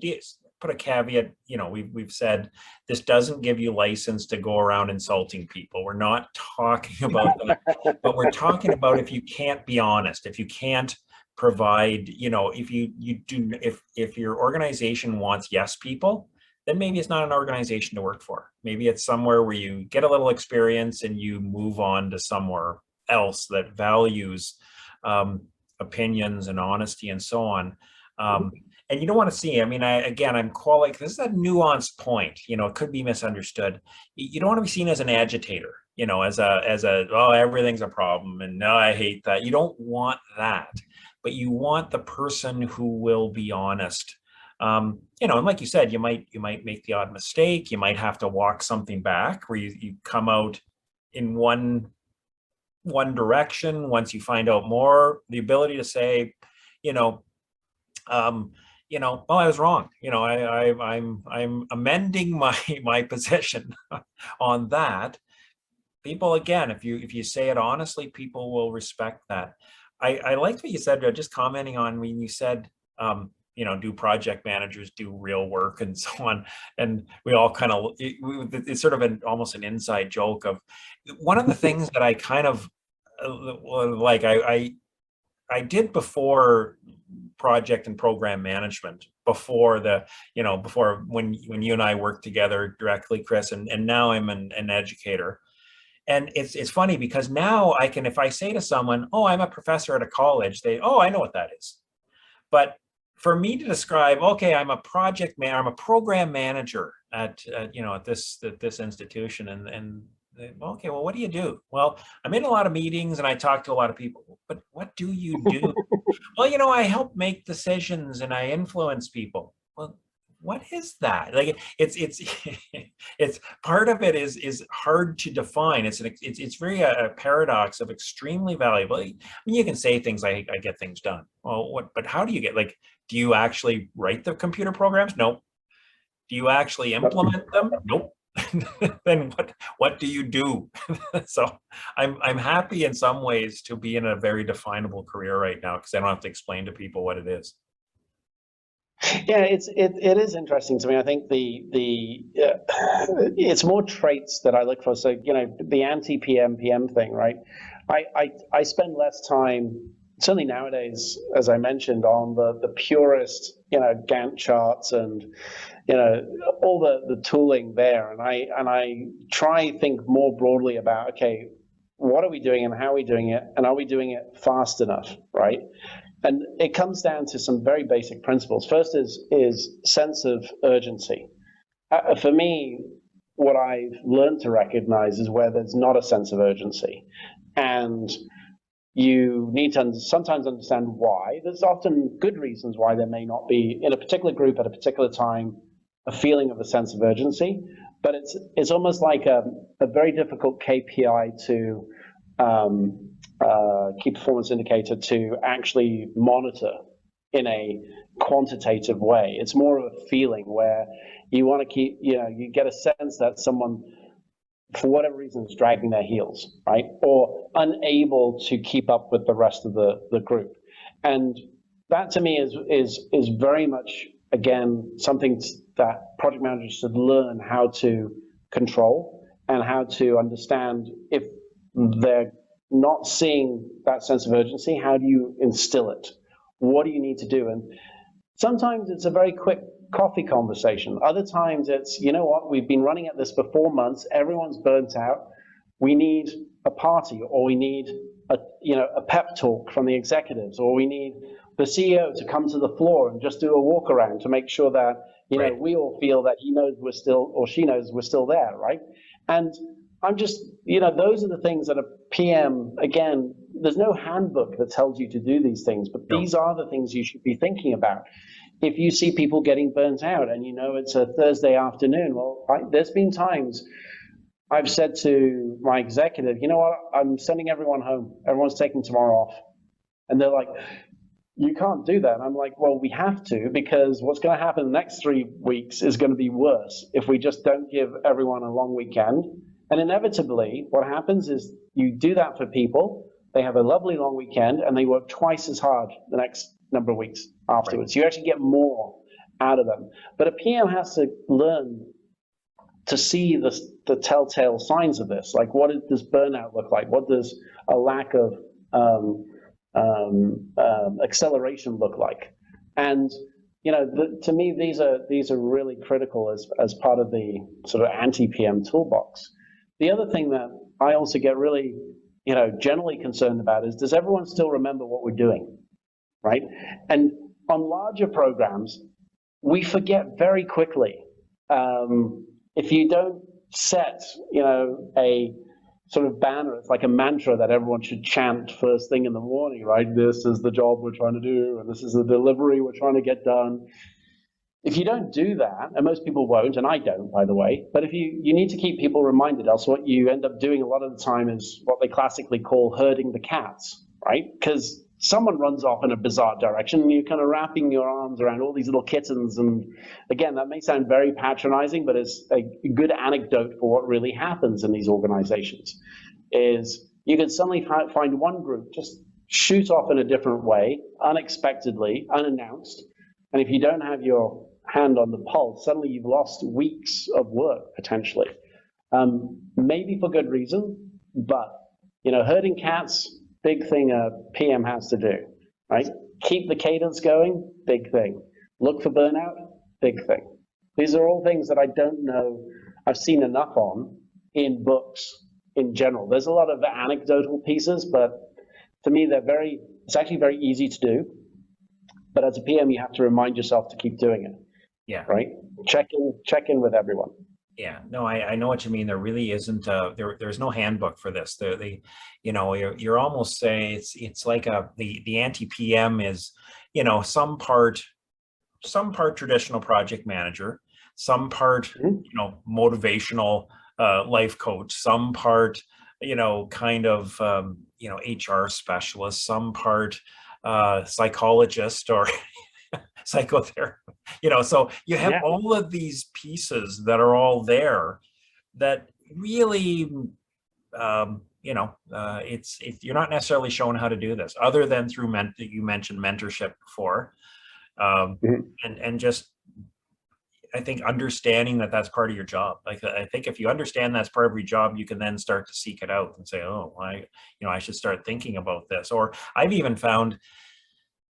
put a caveat. We've said this doesn't give you license to go around insulting people. We're not talking about that, but we're talking about if you can't be honest, if you can't provide, if your organization wants yes people, then maybe it's not an organization to work for. Maybe it's somewhere where you get a little experience and you move on to somewhere else that values opinions and honesty and so on. And you don't want to see, I'm like, this is a nuanced point, it could be misunderstood. You don't want to be seen as an agitator, as a, everything's a problem and no, I hate that. You don't want that, but you want the person who will be honest. And like you said, you might make the odd mistake. You might have to walk something back where you come out in one direction. Once you find out more, the ability to say, I was wrong. I'm amending my position on that. People, again, if you say it honestly, people will respect that. I liked what you said, just commenting on when you said, do project managers do real work and so on? And we all kind of, it's sort of almost an inside joke of one of the things that I kind of like, I did before project and program management, before before when you and I worked together directly, Chris, and now I'm an educator. And it's funny because now I can, if I say to someone, oh, I'm a professor at a college, oh, I know what that is. But for me to describe, okay, I'm a I'm a program manager at this institution, and okay, well, what do you do? Well, I'm in a lot of meetings and I talk to a lot of people, but what do you do? Well, I help make decisions and I influence people. Well, what is that? Like it's it's part of it is hard to define. It's very a paradox of extremely valuable. I mean, you can say things like, I get things done. Well, but how do you get, like, do you actually write the computer programs? Nope. Do you actually implement them? Nope. Then what do you do? So I'm happy in some ways to be in a very definable career right now, because I don't have to explain to people what it is. Yeah, it is interesting to me. I think it's more traits that I look for. So the anti-PM PM thing, right? I spend less time, certainly nowadays, as I mentioned, on the purest Gantt charts and all the tooling there, and I try think more broadly about, okay, what are we doing and how are we doing it, and are we doing it fast enough, right? And it comes down to some very basic principles. First is sense of urgency. For me, what I've learned to recognize is where there's not a sense of urgency, and you need to sometimes understand why. There's often good reasons why there may not be, in a particular group at a particular time, a feeling of a sense of urgency, but it's almost like a very difficult KPI to key performance indicator to actually monitor in a quantitative way. It's more of a feeling where you want to keep, you get a sense that someone, for whatever reason, is dragging their heels, right? Or unable to keep up with the rest of the group. And that to me is very much, again, something that project managers should learn how to control and how to understand. If they're not seeing that sense of urgency, how do you instill it? What do you need to do? And sometimes it's a very quick coffee conversation. Other times it's, what, we've been running at this for 4 months, everyone's burnt out, we need a party, or we need a pep talk from the executives, or we need the CEO to come to the floor and just do a walk around to make sure that right, we all feel that he knows we're still, or she knows we're still there, right? And I'm just, those are the things that a PM, again, there's no handbook that tells you to do these things, but these are the things you should be thinking about. If you see people getting burnt out and it's a Thursday afternoon, well, there's been times I've said to my executive, you know what, I'm sending everyone home. Everyone's taking tomorrow off. And they're like, you can't do that. And I'm like, well, we have to, because what's going to happen the next 3 weeks is going to be worse if we just don't give everyone a long weekend. And inevitably, what happens is you do that for people, they have a lovely long weekend, and they work twice as hard the next number of weeks afterwards. Right. You actually get more out of them. But a PM has to learn to see the telltale signs of this. Like, what does burnout look like? What does a lack of acceleration look like? And to me, these are really critical as part of the sort of anti-PM toolbox. The other thing that I also get really, generally concerned about is, does everyone still remember what we're doing, right? And on larger programs, we forget very quickly. If you don't set, a sort of banner, it's like a mantra that everyone should chant first thing in the morning, right? This is the job we're trying to do, and this is the delivery we're trying to get done. If you don't do that, and most people won't, and I don't, by the way, but if you need to keep people reminded, else what you end up doing a lot of the time is what they classically call herding the cats, right? Because someone runs off in a bizarre direction, and you're kind of wrapping your arms around all these little kittens. And again, that may sound very patronizing, but it's a good anecdote for what really happens in these organizations. Is you can suddenly find one group just shoot off in a different way, unexpectedly, unannounced, And if you don't have your hand on the pulse, suddenly you've lost weeks of work potentially. Maybe for good reason, but herding cats, big thing a PM has to do, right? Keep the cadence going, big thing. Look for burnout, big thing. These are all things that I don't know I've seen enough on in books in general. There's a lot of anecdotal pieces, but to me, it's actually very easy to do. But as a PM, you have to remind yourself to keep doing it. Yeah. Right? Check in with everyone. Yeah, no, I know what you mean. There really isn't there's no handbook for this. You're almost saying it's like the anti-PM is, some part traditional project manager, some part, motivational life coach, some part, kind of, HR specialist, some part psychologist or psychotherapist, so you have all of these pieces that are all there that really, it's you're not necessarily shown how to do this other than through you mentioned mentorship before. And just, I think understanding that that's part of your job. Like, I think if you understand that's part of your job, you can then start to seek it out and say, oh, I should start thinking about this. Or I've even found,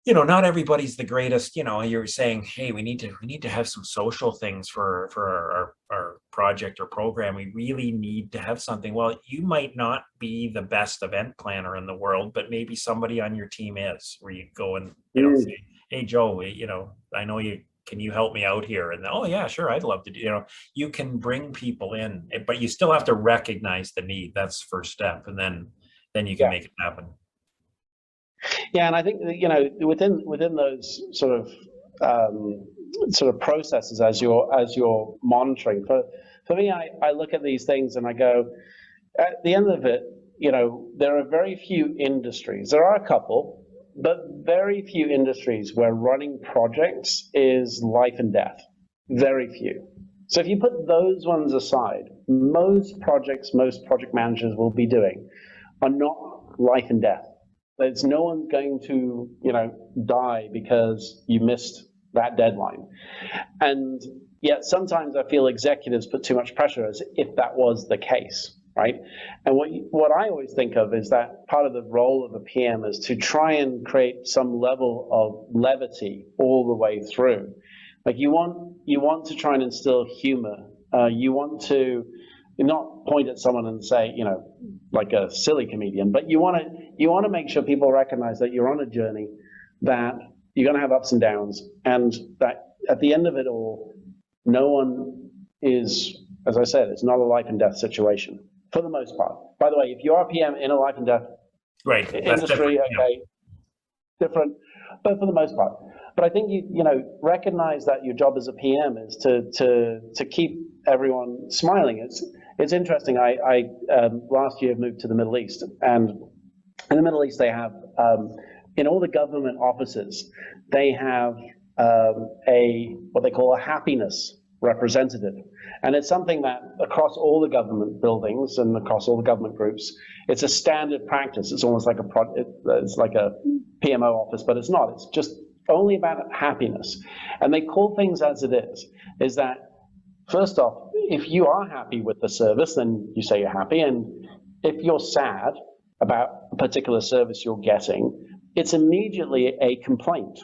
not everybody's the greatest. You're saying, hey, we need to have some social things for our project or program. We really need to have something. Well, you might not be the best event planner in the world, but maybe somebody on your team is, where you go and say, hey, Joe, I know you. Can you help me out here? And oh yeah, sure, I'd love to do. You can bring people in, but you still have to recognize the need. That's the first step, and then you can make it happen. Yeah, and I think within those sort of processes as you're monitoring. For me, I look at these things and I go, at the end of it, there are very few industries. There are a couple, but very few industries where running projects is life and death. Very few. So if you put those ones aside, most project managers will be doing are not life and death. There's no one's going to, die because you missed that deadline. And yet sometimes I feel executives put too much pressure as if that was the case, right? And what I always think of is that part of the role of a PM is to try and create some level of levity all the way through. Like you want to try and instill humor. You want to not point at someone and say, like a silly comedian, but you want to make sure people recognize that you're on a journey, that you're going to have ups and downs, and that at the end of it all, no one is, as I said, it's not a life and death situation for the most part. By the way, if you are PM in a life and death industry, different, but for the most part. But I think you recognize that your job as a PM is to keep everyone smiling. It's interesting. I last year moved to the Middle East, and in the Middle East they have in all the government offices they have what they call a happiness representative, and it's something that across all the government buildings and across all the government groups, it's a standard practice. It's almost like it's like a PMO office, but it's not. It's just only about happiness, and they call things as it is that first off, if you are happy with the service, then you say you're happy, and if you're sad about a particular service you're getting, it's immediately a complaint.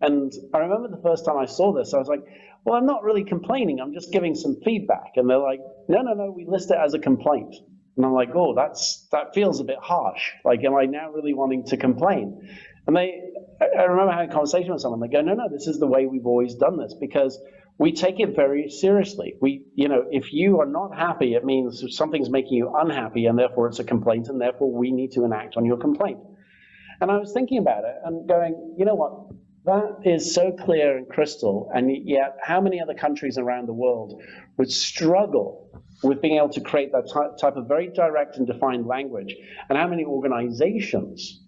And I remember the first time I saw this, I was like, well, I'm not really complaining, I'm just giving some feedback. And they're like, no, we list it as a complaint. And I'm like, oh, that feels a bit harsh. Like, am I now really wanting to complain? And I remember having a conversation with someone. They go, no, this is the way we've always done this, because we take it very seriously. If you are not happy, it means something's making you unhappy, and therefore it's a complaint, and therefore we need to enact on your complaint. And I was thinking about it and going, you know what? That is so clear and crystal, and yet how many other countries around the world would struggle with being able to create that type of very direct and defined language, and how many organizations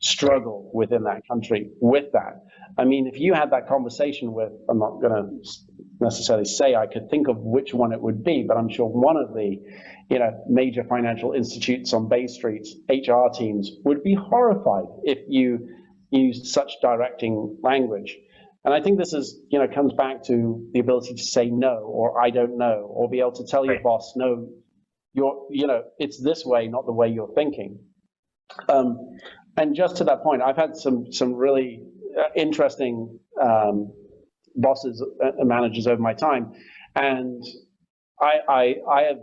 struggle within that country with that? I mean, if you had that conversation with, I'm not going to necessarily say I could think of which one it would be, but I'm sure one of the major financial institutes on Bay Street's HR teams would be horrified if you used such directing language. And I think this is, comes back to the ability to say no, or I don't know, or be able to tell your boss, no, it's this way, not the way you're thinking. And just to that point, I've had some really interesting bosses and managers over my time, and I have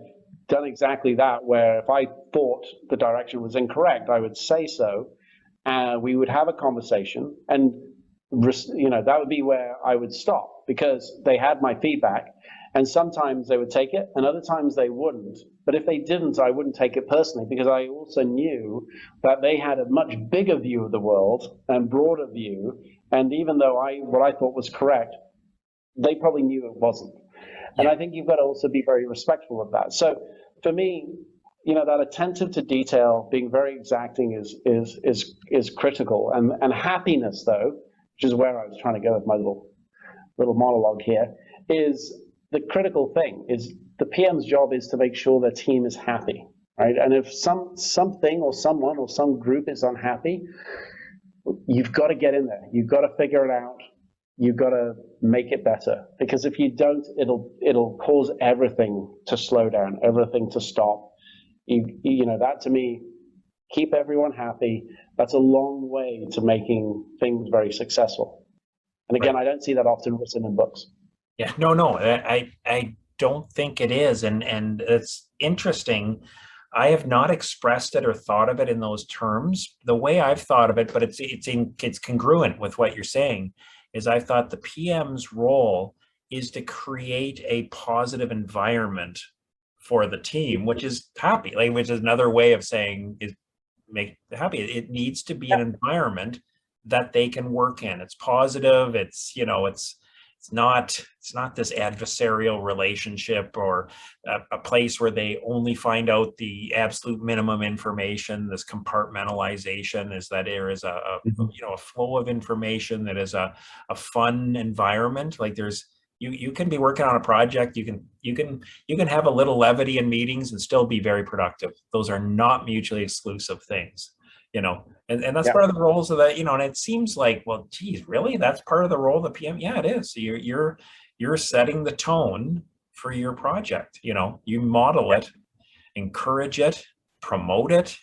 done exactly that, where if I thought the direction was incorrect, I would say so, and we would have a conversation, and that would be where I would stop, because they had my feedback, and sometimes they would take it and other times they wouldn't. But if they didn't, I wouldn't take it personally, because I also knew that they had a much bigger view of the world and broader view, and even though what I thought was correct, they probably knew it wasn't. And I think you've got to also be very respectful of that. So for me, that attentive to detail, being very exacting is critical. And happiness, though, which is where I was trying to go with my little monologue here, is the critical thing. Is the PM's job is to make sure their team is happy, right? And if something or someone or some group is unhappy, you've got to get in there. You've got to figure it out. You've got to make it better, because if you don't, it'll cause everything to slow down, everything to stop. That to me, keep everyone happy. That's a long way to making things very successful. And again, right. I don't see that often written in books. Yeah, no, I don't think it is, and it's interesting. I have not expressed it or thought of it in those terms the way I've thought of it, but it's congruent with what you're saying. Is I thought the PM's role is to create a positive environment for the team, which is happy, which is another way of saying is make happy. It needs to be an environment that they can work in. It's positive. It's it's not this adversarial relationship or a place where they only find out the absolute minimum information. This compartmentalization is that there is a flow of information that is a fun environment. Like you can be working on a project. You can have a little levity in meetings and still be very productive. Those are not mutually exclusive things. And that's part of the roles of that, and it seems like, well, geez, really? That's part of the role of the PM? Yeah, it is. So you're setting the tone for your project. You model it, encourage it, promote it,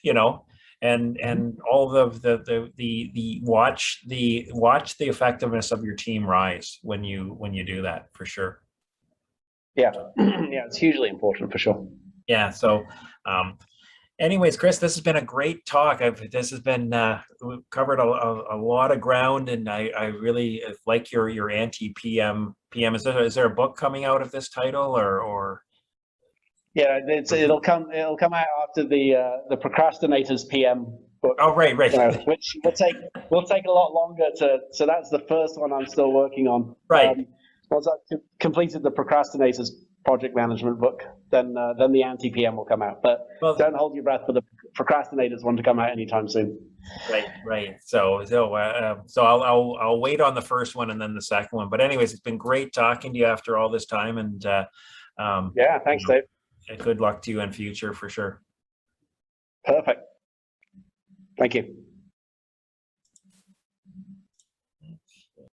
and all of the watch the effectiveness of your team rise when you do that, for sure. Yeah. Yeah, it's hugely important, for sure. Yeah. So anyways, Chris, this has been a great talk. This has been we've covered a lot of ground, and I really like your AntiPM. Is there a book coming out of this title, or? Yeah, it'll come out after the Procrastinators PM book. Oh, right. Which will take a lot longer so that's the first one I'm still working on. Right. Once I've completed the Procrastinators project management book, then the AntiPM will come out. But don't hold your breath for the Procrastinators one to come out anytime soon. Right. So I'll wait on the first one and then the second one. But anyways, it's been great talking to you after all this time, and yeah, thanks, Dave. Good luck to you in future, for sure. Perfect. Thank you.